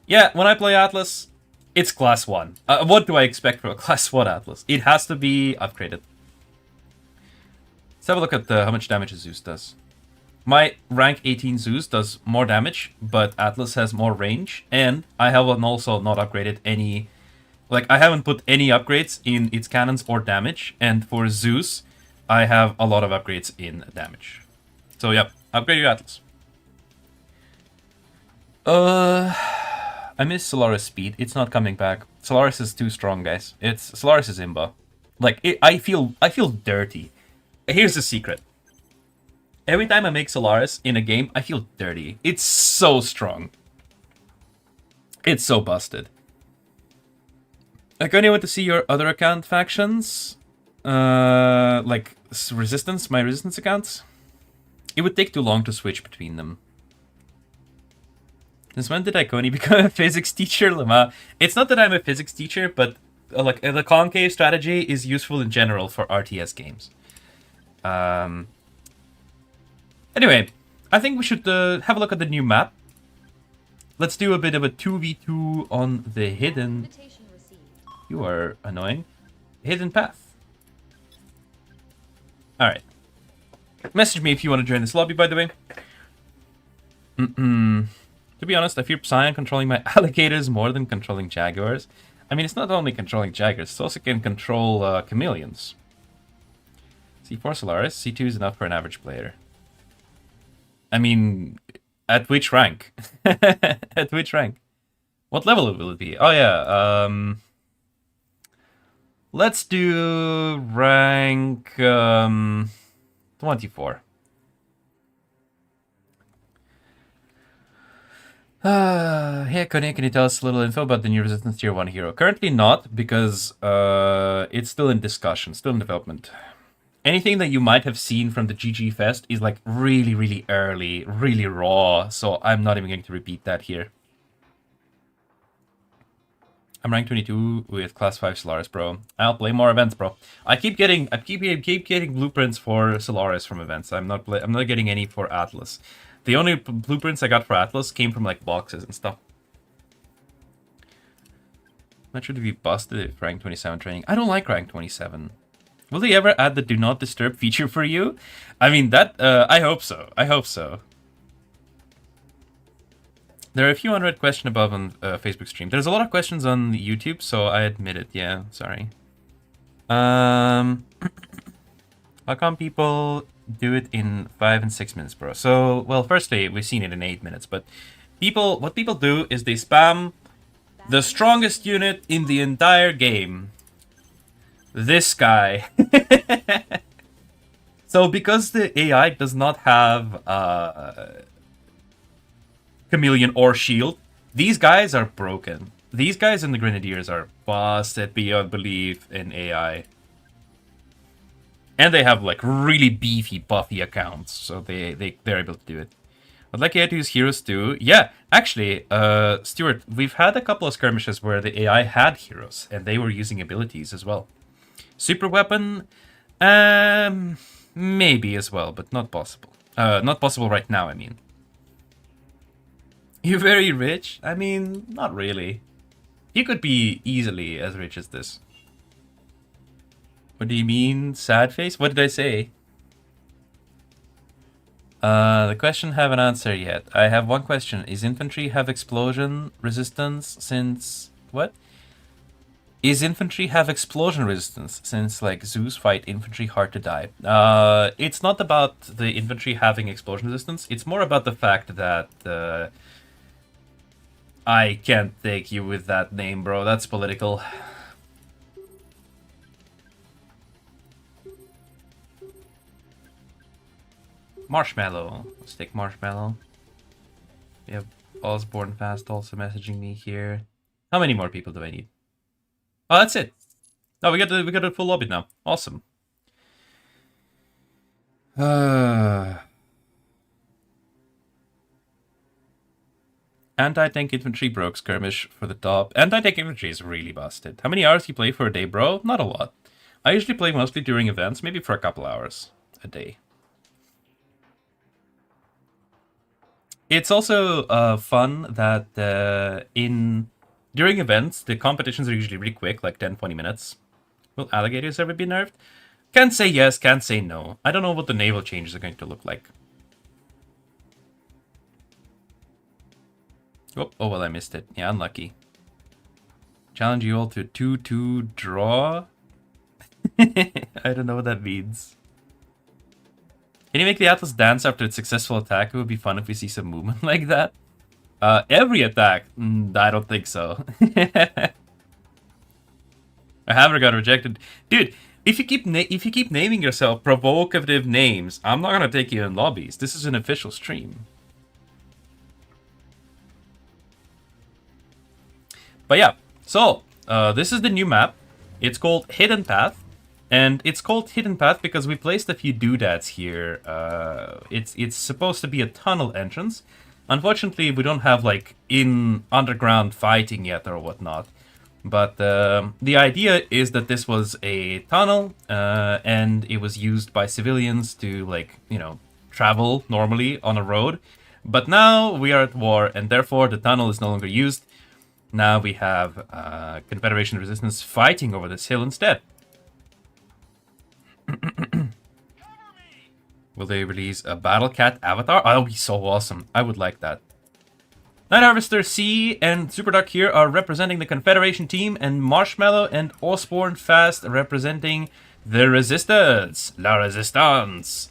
yeah, when I play Atlas, it's class 1. What do I expect from a class 1 Atlas? It has to be upgraded. Let's have a look at how much damage Zeus does. My rank 18 Zeus does more damage, but Atlas has more range, and I haven't also not upgraded any... Like, I haven't put any upgrades in its cannons or damage, and for Zeus, I have a lot of upgrades in damage. So, yeah, upgrade your Atlas. I miss Solaris speed. It's not coming back. Solaris is too strong, guys. Solaris is imba. Like, I feel dirty. Here's the secret. Every time I make Solaris in a game, I feel dirty. It's so strong. It's so busted. Iconia, want to see your other account factions? Like Resistance, my Resistance accounts? It would take too long to switch between them. Since when did Iconia become a physics teacher, Lama? It's not that I'm a physics teacher, but like the concave strategy is useful in general for RTS games. Anyway, I think we should have a look at the new map. Let's do a bit of a 2v2 on the hidden... You are annoying. Hidden path. Alright. Message me if you want to join this lobby, by the way. To be honest, I fear Psion controlling my alligators more than controlling jaguars. I mean, it's not only controlling jaguars, it also can control chameleons. C4 Solaris, C2 is enough for an average player. I mean, at which rank? At which rank? What level will it be? Oh yeah, let's do rank 24. Hey, Iconia, can you tell us a little info about the new Resistance Tier 1 hero? Currently not, because it's still in discussion, still in development. Anything that you might have seen from the GG Fest is like really, really early, really raw, so I'm not even going to repeat that here. I'm rank 22 with class 5 Solaris, bro. I'll play more events, bro. I keep getting blueprints for Solaris from events. I'm not getting any for Atlas. The only blueprints I got for Atlas came from like boxes and stuff. Not sure to be busted if rank 27 training. I don't like rank 27. Will they ever add the do not disturb feature for you? I mean, that, I hope so. I hope so. There are a few unread questions above on Facebook stream. There's a lot of questions on YouTube, so I admit it. Yeah, sorry. How come people do it in 5 and 6 minutes, bro? So, well, firstly, we've seen it in 8 minutes, but what people do is they spam the strongest unit in the entire game. This guy. So because the AI does not have Chameleon or Shield, these guys are broken. These guys in the Grenadiers are busted beyond belief in AI. And they have like really beefy, buffy accounts, so they're able to do it. I'd like AI to use heroes too. Yeah, actually, Stuart, we've had a couple of skirmishes where the AI had heroes, and they were using abilities as well. Super weapon, maybe as well, but not possible. Not possible right now, I mean. You're very rich? I mean, not really. You could be easily as rich as this. What do you mean, sad face? What did I say? The question haven't answered yet. I have one question. Is infantry have explosion resistance since... What? Is infantry have explosion resistance since, like, Zeus fight infantry hard to die? It's not about the infantry having explosion resistance. It's more about the fact that, I can't take you with that name, bro. That's political. Marshmallow. Let's take Marshmallow. We have Osborne Fast also messaging me here. How many more people do I need? Oh, that's it. Oh, we got a full lobby now. Awesome. Anti-tank infantry broke skirmish for the top. Anti-tank infantry is really busted. How many hours do you play for a day, bro? Not a lot. I usually play mostly during events, maybe for a couple hours a day. It's also fun that during events, the competitions are usually really quick, like 10-20 minutes. Will alligators ever be nerfed? Can't say yes, can't say no. I don't know what the naval changes are going to look like. Oh, well, I missed it. Yeah, unlucky. Challenge you all to 2-2 draw? I don't know what that means. Can you make the Atlas dance after its successful attack? It would be fun if we see some movement like that. Every attack? I don't think so. A hammer got rejected. Dude, if you keep naming yourself provocative names, I'm not gonna take you in lobbies. This is an official stream. But yeah, so this is the new map. It's called Hidden Path. And it's called Hidden Path because we placed a few doodads here. It's supposed to be a tunnel entrance. Unfortunately, we don't have like underground fighting yet or whatnot. But the idea is that this was a tunnel, and it was used by civilians to, like, you know, travel normally on a road. But now we are at war, and therefore the tunnel is no longer used. Now we have Confederation resistance fighting over this hill instead. Will they release a Battle Cat avatar? Oh, that would be so awesome. I would like that. Night Harvester C and Super Duck here are representing the Confederation team, and Marshmallow and Osborne Fast representing the Resistance. La Resistance.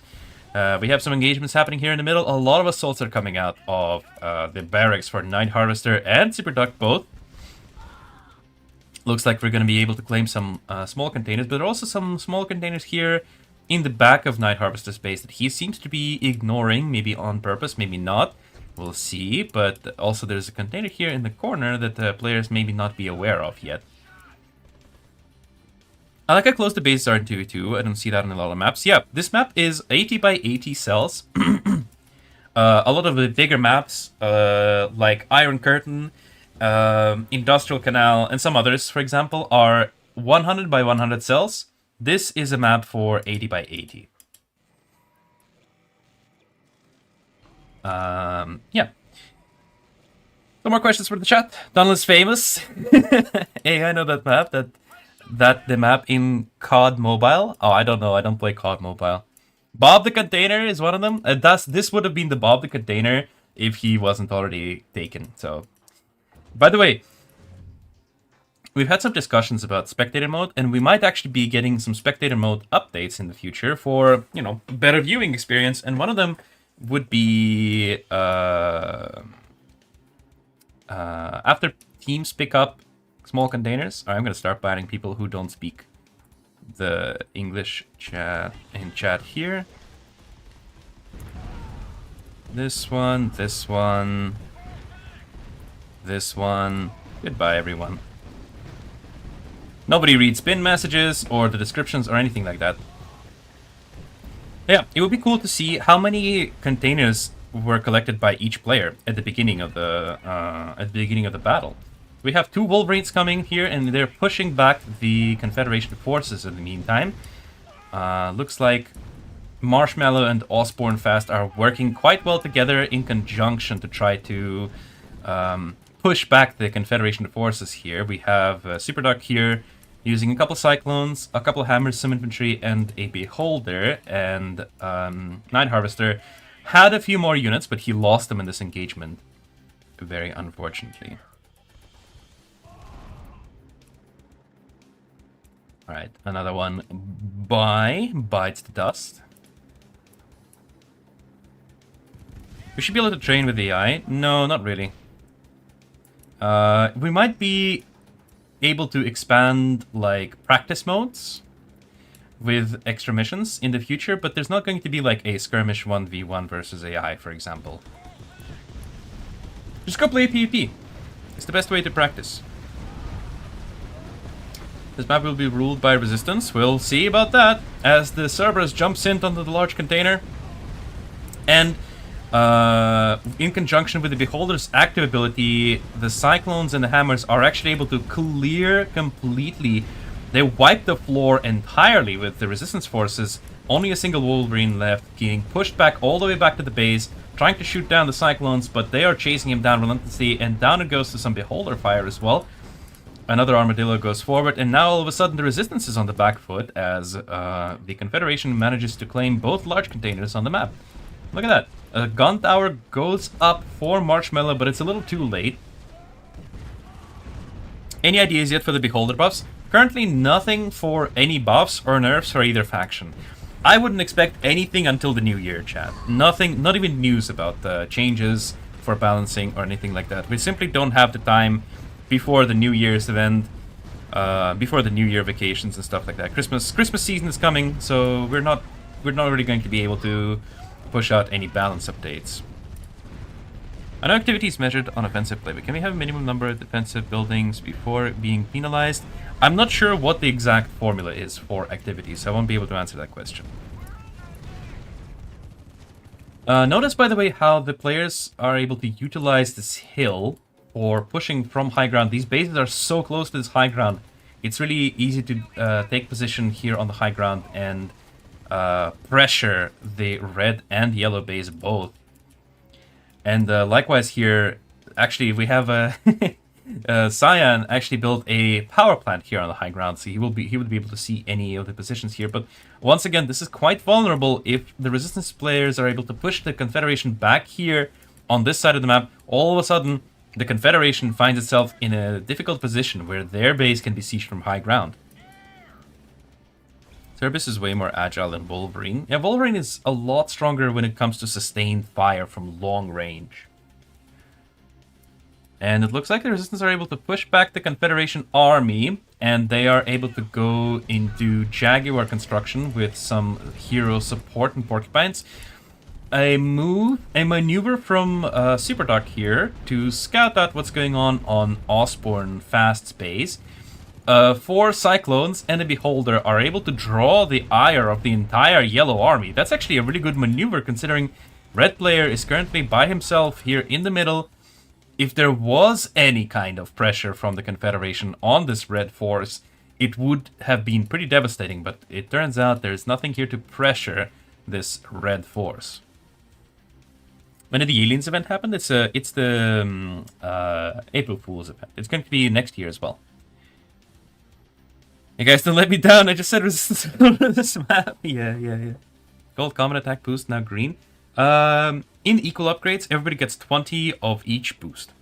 We have some engagements happening here in the middle. A lot of assaults are coming out of the barracks for Night Harvester and Super Duck both. Looks like we're going to be able to claim some small containers, but there are also some small containers here in the back of Night Harvester's base that he seems to be ignoring, maybe on purpose, maybe not. We'll see, but also there's a container here in the corner that the players maybe not be aware of yet. I like how close the bases are in 2v2. I don't see that on a lot of maps. Yeah, this map is 80 by 80 cells. A lot of the bigger maps, like Iron Curtain, Industrial Canal, and some others, for example, are 100 by 100 cells. This is a map for 80 by 80. Yeah. No more questions for the chat. Donald is famous. Hey, I know that map. That the map in COD Mobile. Oh, I don't know. I don't play COD Mobile. Bob the Container is one of them. This would have been the Bob the Container if he wasn't already taken. So, by the way, we've had some discussions about spectator mode, and we might actually be getting some spectator mode updates in the future for, you know, better viewing experience. And one of them would be after teams pick up small containers. All right, I'm going to start banning people who don't speak the English chat here. This one, this one, this one. Goodbye, everyone. Nobody reads pin messages or the descriptions or anything like that. Yeah, it would be cool to see how many containers were collected by each player at the beginning of the battle. We have 2 Wolverines coming here, and they're pushing back the Confederation forces in the meantime. Looks like Marshmallow and Osborne Fast are working quite well together in conjunction to try to push back the Confederation forces here. We have Superduck here using a couple Cyclones, a couple Hammers, some Infantry, and a Beholder, and Night Harvester had a few more units, but he lost them in this engagement, very unfortunately. Alright, another one bites the dust. We should be able to train with AI. No, not really. We might be able to expand, like, practice modes with extra missions in the future, but there's not going to be, like, a Skirmish 1v1 versus AI, for example. Just go play PvP. It's the best way to practice. This map will be ruled by resistance. We'll see about that as the Cerberus jumps in onto the large container. And in conjunction with the Beholder's active ability, the Cyclones and the Hammers are actually able to clear completely. They wipe the floor entirely with the resistance forces. Only a single Wolverine left, being pushed back all the way back to the base, trying to shoot down the Cyclones, but they are chasing him down relentlessly, and down it goes to some Beholder fire as well. Another Armadillo goes forward, and now all of a sudden the resistance is on the back foot as the Confederation manages to claim both large containers on the map. Look at that. A gun tower goes up for Marshmallow, but it's a little too late. Any ideas yet for the Beholder buffs? Currently nothing for any buffs or nerfs for either faction. I wouldn't expect anything until the new year, chat. Nothing, not even news about the changes for balancing or anything like that. We simply don't have the time before the New Year's event, before the New Year vacations and stuff like that. Christmas season is coming, so we're not really going to be able to push out any balance updates. I know activity is measured on offensive play, but can we have a minimum number of defensive buildings before being penalized? I'm not sure what the exact formula is for activities, so I won't be able to answer that question. Notice, by the way, how the players are able to utilize this hill for pushing from high ground. These bases are so close to this high ground. It's really easy to take position here on the high ground and pressure the red and yellow base both. And likewise here, actually, we have a Cyan actually built a power plant here on the high ground, so he would be able to see any of the positions here. But once again, this is quite vulnerable. If the resistance players are able to push the Confederation back here on this side of the map, all of a sudden the Confederation finds itself in a difficult position where their base can be sieged from high ground. Cerberus is way more agile than Wolverine. Yeah, Wolverine is a lot stronger when it comes to sustained fire from long range. And it looks like the Resistance are able to push back the Confederation army, and they are able to go into Jaguar construction with some hero support and Porcupines. a maneuver from Super Dock here to scout out what's going on Osborne Fast Space. 4 Cyclones and a Beholder are able to draw the ire of the entire Yellow Army. That's actually a really good maneuver considering Red player is currently by himself here in the middle. If there was any kind of pressure from the Confederation on this Red force, it would have been pretty devastating, but it turns out there's nothing here to pressure this Red force. When did the Aliens event happen? It's the April Fool's event. It's going to be next year as well. You guys don't let me down. I just said resistance on this map. Yeah. Gold common attack boost, now green. In equal upgrades, everybody gets 20 of each boost.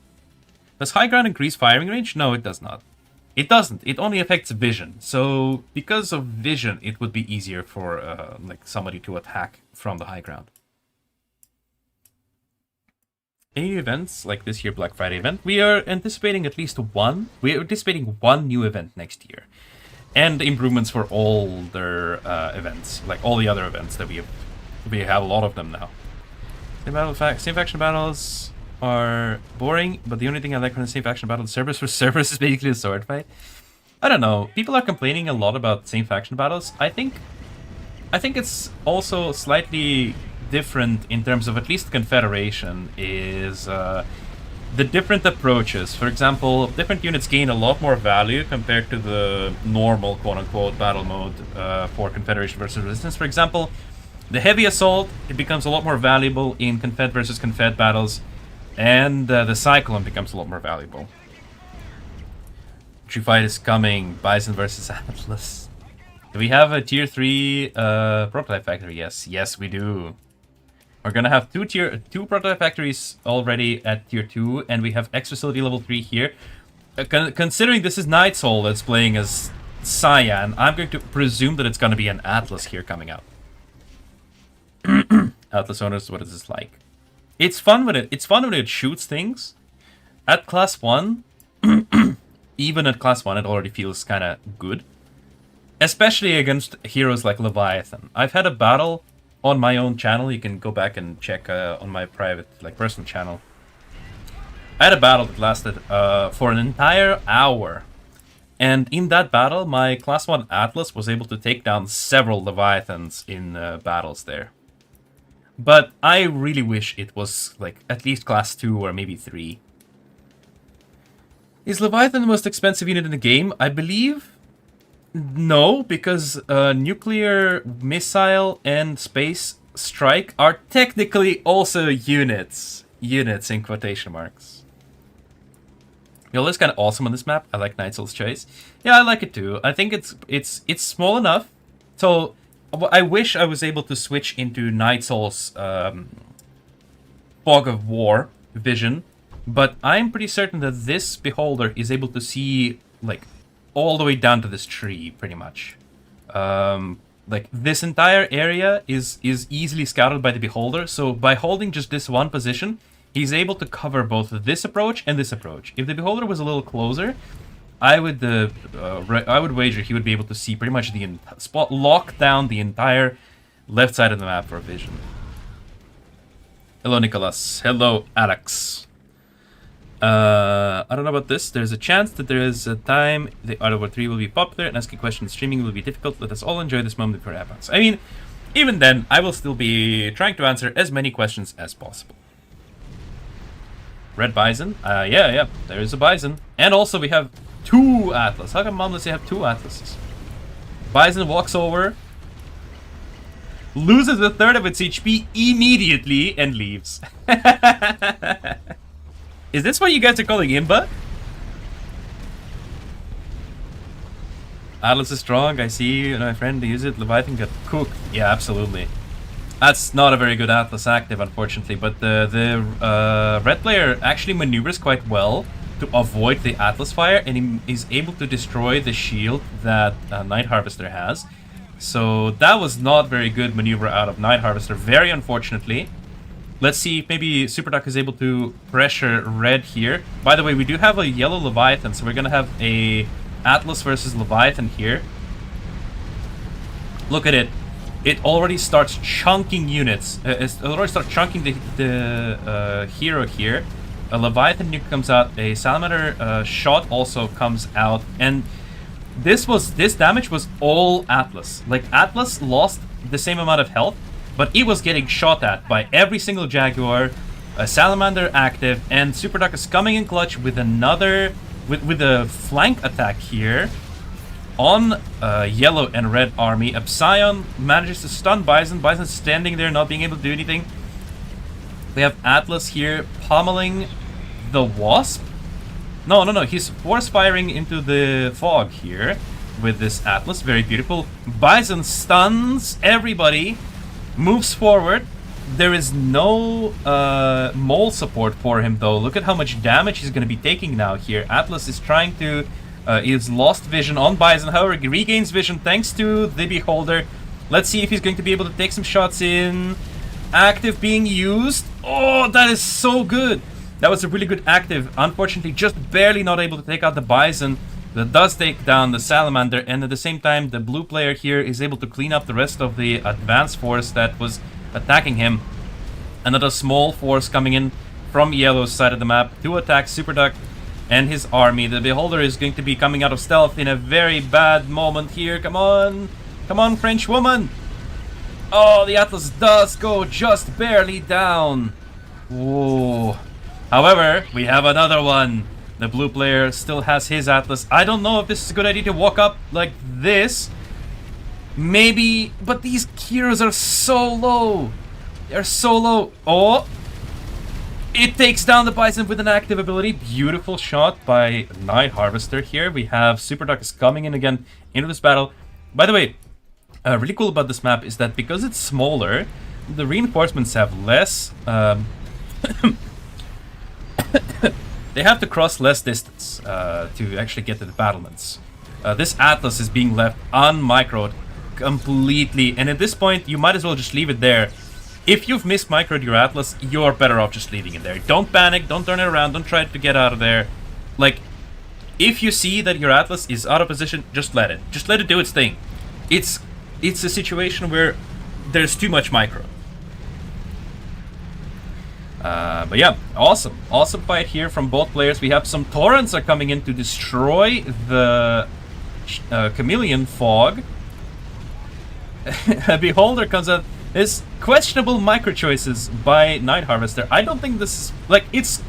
Does high ground increase firing range? No, it does not. It doesn't. It only affects vision. So because of vision, it would be easier for like somebody to attack from the high ground. Any events like this year Black Friday event? We are anticipating at least one. We are anticipating one new event next year. And improvements for all their events, like all the other events that we have a lot of them now. Same faction battles are boring, but the only thing I like from the same faction battle is Cerberus for Cerberus is basically a sword fight. I don't know. People are complaining a lot about same faction battles. I think it's also slightly different in terms of at least Confederation is the different approaches. For example, different units gain a lot more value compared to the normal quote-unquote battle mode for Confederation versus Resistance. For example, the heavy assault, it becomes a lot more valuable in Confed versus Confed battles, and the Cyclone becomes a lot more valuable. True fight is coming, Bison versus Atlas. Do we have a tier 3 prototype factory? Yes we do. We're gonna have two prototype factories already at tier 2, and we have X facility level 3 here. Considering this is Night Soul that's playing as Cyan, I'm going to presume that it's gonna be an Atlas here coming out. Atlas owners, what is this like? It's fun when it shoots things. At class 1, even at class 1, it already feels kind of good. Especially against heroes like Leviathan. I've had a battle on my own channel. You can go back and check on my private, like personal channel. I had a battle that lasted for an entire hour. And in that battle, my class 1 Atlas was able to take down several Leviathans in battles there. But I really wish it was like at least class 2 or maybe 3. Is Leviathan the most expensive unit in the game? I believe no, because nuclear, missile, and space strike are technically also units. Units in quotation marks. Yo, it's kind of awesome on this map. I like Night Soul's choice. Yeah, I like it too. I think it's small enough. So I wish I was able to switch into Night Soul's Fog of War vision, but I'm pretty certain that this Beholder is able to see like all the way down to this tree, pretty much. Like this entire area is easily scouted by the Beholder. So by holding just this one position, he's able to cover both this approach and this approach. If the Beholder was a little closer, I would wager he would be able to see pretty much the lock down the entire left side of the map for vision. Hello, Nicholas. Hello, Alex. I don't know about this. There's a chance that there is a time the Art of War 3 will be popular and asking questions streaming will be difficult. Let us all enjoy this moment before it happens. I mean, even then, I will still be trying to answer as many questions as possible. Red Bison? Yeah, there is a Bison. And also we have 2 Atlas. How come Mom lets you have 2 Atlases? Bison walks over, loses a third of its HP immediately, and leaves. Is this what you guys are calling Imba? Atlas is strong, I see my friend use it. Leviathan got cooked. Yeah, absolutely. That's not a very good Atlas active, unfortunately, but the red player actually maneuvers quite well to avoid the Atlas fire, and he is able to destroy the shield that Night Harvester has. So that was not very good maneuver out of Night Harvester, very unfortunately. Let's see if maybe Super Duck is able to pressure red here. By the way, we do have a yellow Leviathan, so we're gonna have a Atlas versus Leviathan here. Look at it. it already starts chunking units. It already starts chunking the hero here. A Leviathan nuke comes out. A Salamander shot also comes out. And this damage was all Atlas. Like, Atlas lost the same amount of health, but it was getting shot at by every single Jaguar. A Salamander active, and Super Duck is coming in clutch with another... with a flank attack here on yellow and red army. Epsilon manages to stun Bison. Bison standing there, not being able to do anything. We have Atlas here pummeling the Wasp. No, he's force firing into the fog here with this Atlas. Very beautiful. Bison stuns everybody, moves forward. There is no mole support for him though. Look at how much damage he's going to be taking now here. Atlas is trying to... he's lost vision on Bison. However, he regains vision thanks to the Beholder. Let's see if he's going to be able to take some shots in. Active being used. Oh, that is so good. That was a really good active. Unfortunately, just barely not able to take out the Bison. That does take down the Salamander. And at the same time, the blue player here is able to clean up the rest of the advanced force that was attacking him. Another small force coming in from yellow's side of the map to attack Super Duck and his army. The Beholder is going to be coming out of stealth in a very bad moment here. Come on, French woman. Oh, the Atlas does go just barely down. Whoa. However, we have another one. The blue player still has his Atlas. I don't know if this is a good idea to walk up like this. Maybe, but these heroes are so low. They're so low. Oh, it takes down the Bison with an active ability. Beautiful shot by Night Harvester here. We have Super Duck is coming in again into this battle. By the way, really cool about this map is that because it's smaller, the reinforcements have less... they have to cross less distance to actually get to the battlements. This Atlas is being left unmicroed completely, and at this point you might as well just leave it there. If you've mismicroed your Atlas, you're better off just leaving it there. Don't panic, don't turn it around, don't try to get out of there. Like, if you see that your Atlas is out of position, just let it do its thing. It's a situation where there's too much micro. But yeah, awesome fight here from both players. We have some Torrents are coming in to destroy the Chameleon Fog. A Beholder comes out. There's questionable micro choices by Night Harvester. I don't think this is like it's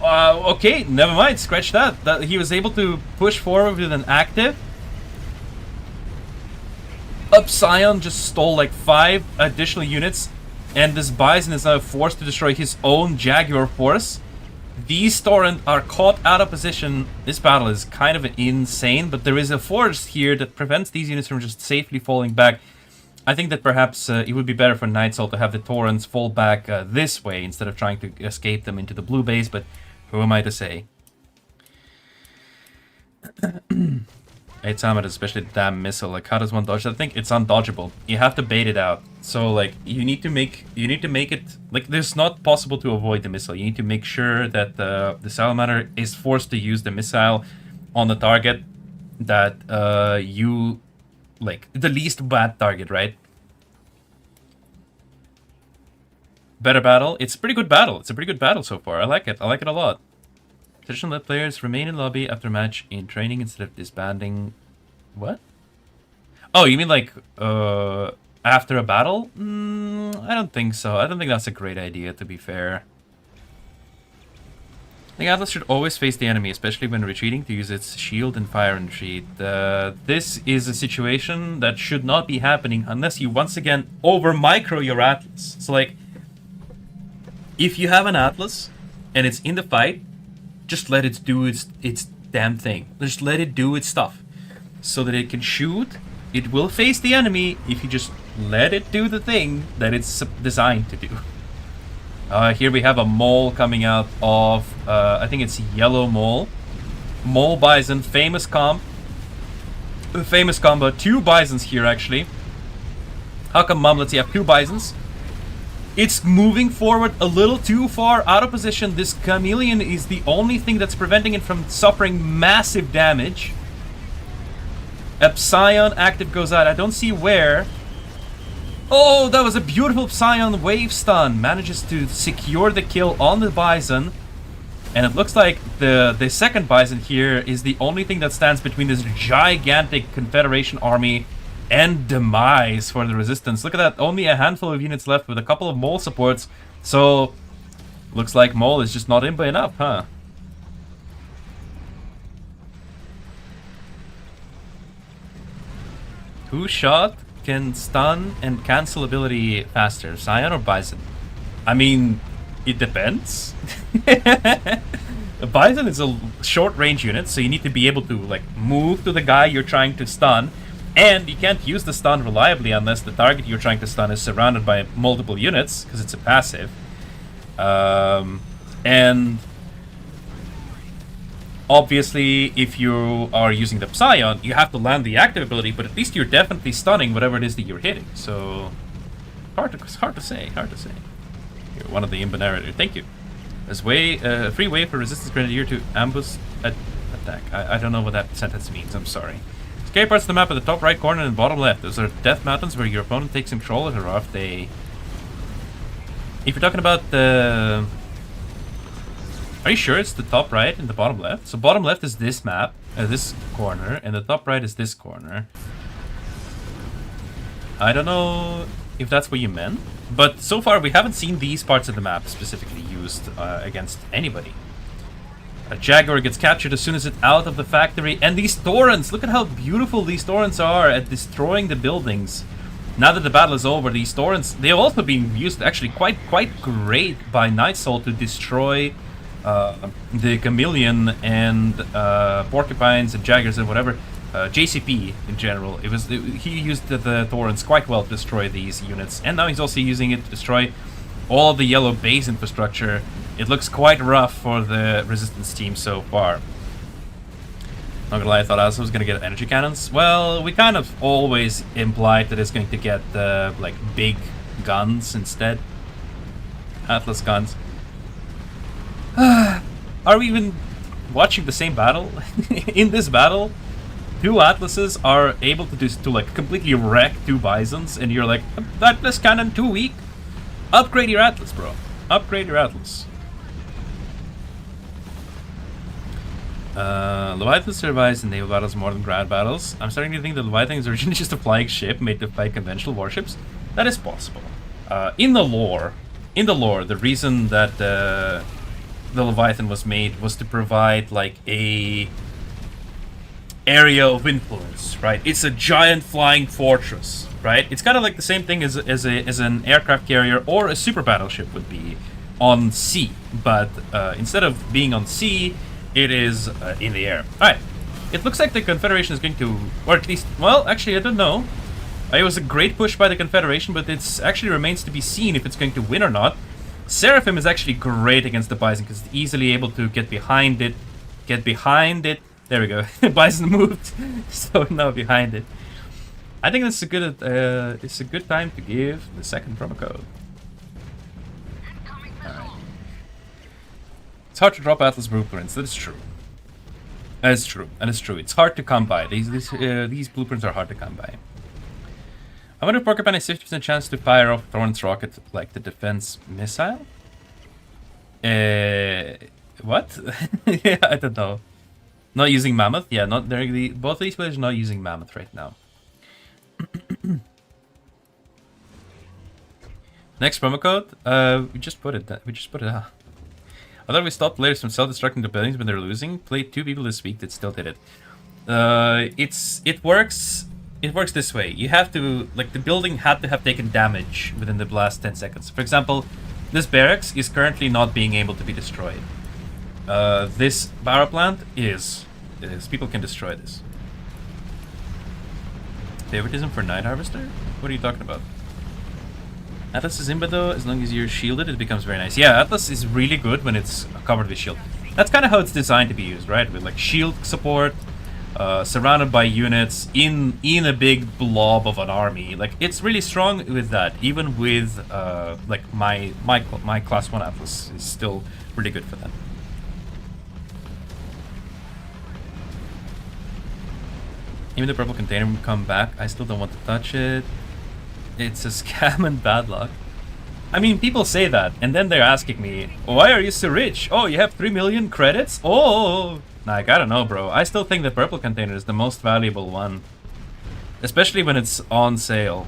okay. Never mind. Scratch that. That he was able to push forward with an active. Upsion just stole like 5 additional units, and this Bison is now forced to destroy his own Jaguar force. These Torrent are caught out of position. This battle is kind of insane, but there is a force here that prevents these units from just safely falling back. I think that perhaps it would be better for Night Soul to have the Torrents fall back this way instead of trying to escape them into the blue base, but who am I to say? 8 Salamander, especially the damn missile. Like, how does one dodge that? I think it's undodgeable. You have to bait it out. So, like, you need to make it like there's not possible to avoid the missile. You need to make sure that the Salamander is forced to use the missile on the target that you like the least bad target, right? Better battle. It's a pretty good battle. It's a pretty good battle so far. I like it. I like it a lot. Traditional let players remain in lobby after match in training instead of disbanding. What? Oh, you mean like after a battle? I don't think so. I don't think that's a great idea, to be fair. The Atlas should always face the enemy, especially when retreating, to use its shield and fire and retreat. This is a situation that should not be happening unless you once again over-micro your Atlas. So like, if you have an Atlas and it's in the fight, just let it do its damn thing. Just let it do its stuff. So that it can shoot, it will face the enemy if you just let it do the thing that it's designed to do. Here we have a mole coming out of, I think it's yellow mole. Mole Bison, famous combo. 2 Bisons here, actually. How come, Mom, let's see, have 2 Bisons? It's moving forward a little too far out of position. This Chameleon is the only thing that's preventing it from suffering massive damage. Epsilon active goes out. I don't see where. Oh, that was a beautiful Psion wave stun. Manages to secure the kill on the Bison. And it looks like the second Bison here is the only thing that stands between this gigantic Confederation army and demise for the Resistance. Look at that, only a handful of units left with a couple of Mole supports. So, looks like Mole is just not imba enough, huh? Who shot can stun and cancel ability faster, Scion or Bison? I mean, it depends. Bison is a short range unit, so you need to be able to like move to the guy you're trying to stun, and you can't use the stun reliably unless the target you're trying to stun is surrounded by multiple units, because it's a passive. And obviously, if you are using the Psion, you have to land the active ability, but at least you're definitely stunning whatever it is that you're hitting. So, it's hard to say. You're one of the imba narrator. Thank you. There's free way for Resistance Grenadier to ambush attack. I don't know what that sentence means. I'm sorry. Scary parts of the map at the top right corner and bottom left. Those are death mountains where your opponent takes control of, or if they... If you're talking about the... Are you sure it's the top right and the bottom left? So bottom left is this map, this corner, and the top right is this corner. I don't know if that's what you meant, but so far we haven't seen these parts of the map specifically used against anybody. A Jaguar gets captured as soon as it's out of the factory, and these torrents, look at how beautiful these torrents are at destroying the buildings. Now that the battle is over, these torrents, they've also been used actually quite great by Night Soul to destroy the Chameleon and Porcupines and Jaggers and whatever, JCP in general. He used the torrents quite well to destroy these units, and now he's also using it to destroy all of the yellow base infrastructure. It looks quite rough for the Resistance team so far. Not gonna lie, I thought Atlas was gonna get energy cannons. Well, we kind of always implied that it's going to get like big guns instead. Atlas guns. Are we even watching the same battle? In this battle, two Atlases are able to like completely wreck two Bisons, and you're like, Atlas cannon too weak? Upgrade your Atlas, bro. Upgrade your Atlas. Leviathan survives in naval battles more than ground battles. I'm starting to think that Leviathan is originally just a flying ship made to fight conventional warships. That is possible. In the lore, the reason that the Leviathan was made was to provide like a area of influence, right? It's a giant flying fortress, right? It's kind of like the same thing as an aircraft carrier or a super battleship would be on sea, but instead of being on sea, it is in the air. Alright, it looks like the Confederation is going to, or at least, well, actually I don't know. It was a great push by the Confederation, but it actually remains to be seen if it's going to win or not. Seraphim is actually great against the Bison because it's easily able to get behind it. There we go. Bison moved, so now behind it. I think that's it's a good time to give the second promo code. Alright. It's hard to drop Atlas blueprints. That is true. That is true. It's hard to come by. These blueprints are hard to come by. I wonder if Porcupine has 50% chance to fire off Thorn's rocket like the defense missile? What? Yeah, I don't know. Not using Mammoth? Yeah, not directly. Both of these players are not using Mammoth right now. Next promo code? We just put it out. I thought we stopped players from self-destructing the buildings when they're losing. Played 2 people this week that still did it. It works this way. You have to, like, the building had to have taken damage within the last 10 seconds. For example, this barracks is currently not being able to be destroyed. This power plant is. People can destroy this. Favoritism for Night Harvester? What are you talking about? Atlas is imba though, as long as you're shielded, it becomes very nice. Yeah, Atlas is really good when it's covered with shield. That's kind of how it's designed to be used, right? With like shield support, surrounded by units in a big blob of an army. Like it's really strong with that. Even with like my class 1 Atlas is still really good for that. Even the purple container will come back. I still don't want to touch it. It's a scam and bad luck. I mean, people say that, and then they're asking me, why are you so rich? Oh, you have 3 million credits? Oh! Like, I don't know, bro. I still think the purple container is the most valuable one. Especially when it's on sale.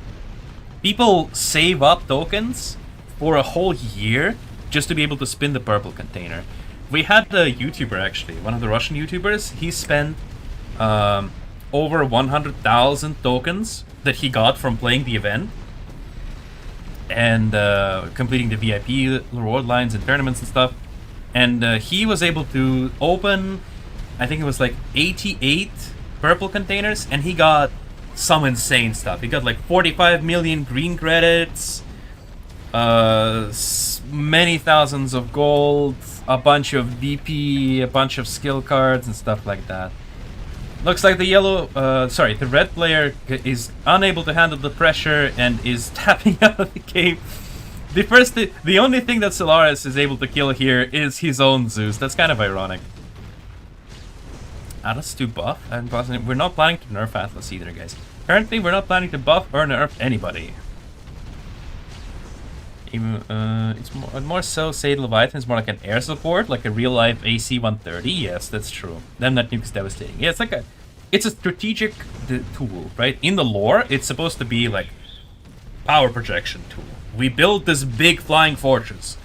People save up tokens for a whole year just to be able to spin the purple container. We had a YouTuber, actually, one of the Russian YouTubers. He spent over 100,000 tokens that he got from playing the event and completing the VIP reward lines and tournaments and stuff. And he was able to open, I think it was like 88 purple containers, and he got some insane stuff. He got like 45 million green credits, many thousands of gold, a bunch of VP, a bunch of skill cards and stuff like that. Looks like the red player is unable to handle the pressure and is tapping out of the game. The only thing that Solaris is able to kill here is his own Zeus. That's kind of ironic. Atlas to buff, and we're not planning to nerf Atlas either, guys. Currently, we're not planning to buff or nerf anybody. Even, it's more so say Leviathan is more like an air support, like a real life AC 130. Yes, that's true. Then that nuke is devastating. Yeah, it's a strategic tool, right? In the lore, it's supposed to be like power projection tool. We built this big flying fortress.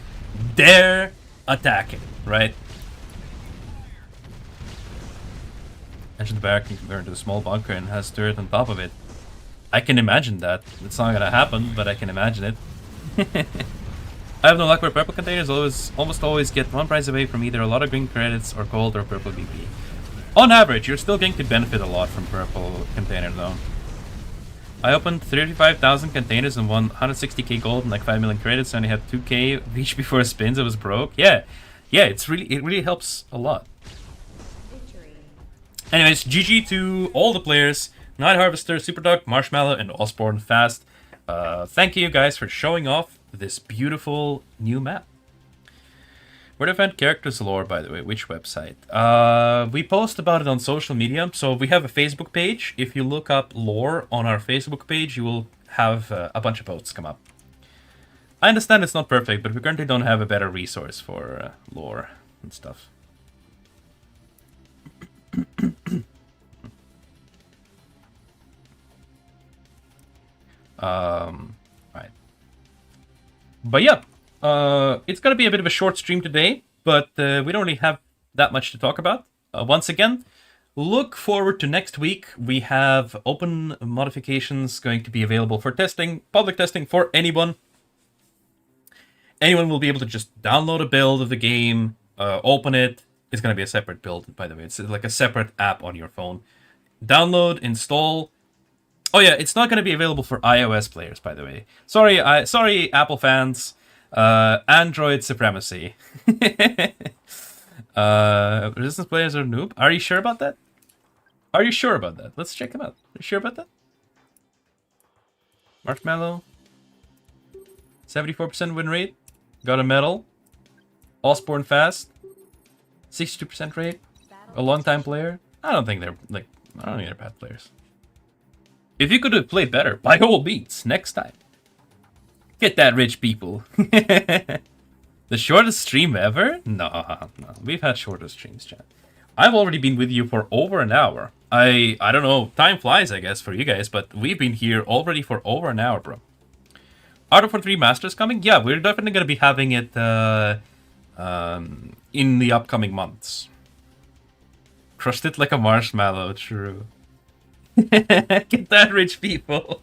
They're attacking, right? Engine barrack can convert into a small bunker and has turret on top of it. I can imagine that. It's not gonna happen, but I can imagine it. I have no luck where purple containers almost always get one prize away from either a lot of green credits or gold or purple BP. On average, you're still going to benefit a lot from purple container though. I opened 35,000 containers and won 160k gold and like 5 million credits. I only had 2k each before spins. I was broke. Yeah, it really helps a lot. Anyways, GG to all the players: Night Harvester, Superdog, Marshmallow, and Osborne Fast. Thank you guys for showing off this beautiful new map. Where to find characters lore, by the way? Which website? We post about it on social media. So we have a Facebook page. If you look up lore on our Facebook page, you will have a bunch of posts come up. I understand it's not perfect, but we currently don't have a better resource for lore and stuff. Right. But yeah, it's gonna be a bit of a short stream today, but we don't really have that much to talk about. Once again, look forward to next week. We have open modifications going to be available for testing, public testing for anyone. Anyone will be able to just download a build of the game, open it. It's gonna be a separate build, by the way. It's like a separate app on your phone. Download, install. Oh yeah, it's not going to be available for iOS players, by the way. Sorry, Apple fans. Android supremacy. Resistance players are noob. Are you sure about that? Are you sure about that? Let's check them out. Are you sure about that? Marshmallow. 74% win rate. Got a medal. Osborne Fast. 62% rate. A long-time player. I don't think they're bad players. If you could have played better, by all means, next time. Get that, rich people. The shortest stream ever? No. We've had shorter streams, chat. I've already been with you for over an hour. I don't know, time flies, I guess, for you guys, but we've been here already for over an hour, bro. Art of War 3 Masters coming? Yeah, we're definitely going to be having it in the upcoming months. Crushed it like a marshmallow, true. Get that, rich people.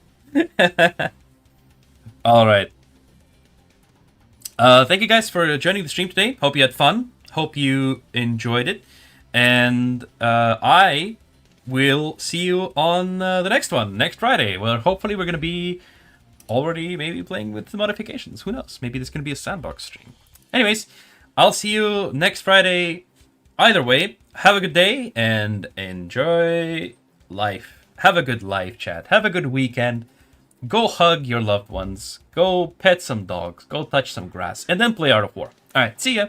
Alright. Thank you guys for joining the stream today. Hope you had fun. Hope you enjoyed it. And I will see you on the next one, next Friday, where hopefully we're going to be already maybe playing with the modifications. Who knows? Maybe this can be a sandbox stream. Anyways, I'll see you next Friday. Either way, have a good day and enjoy life. Have a good life, chat. Have a good weekend. Go hug your loved ones. Go pet some dogs. Go touch some grass. And then play Art of War. Alright, see ya.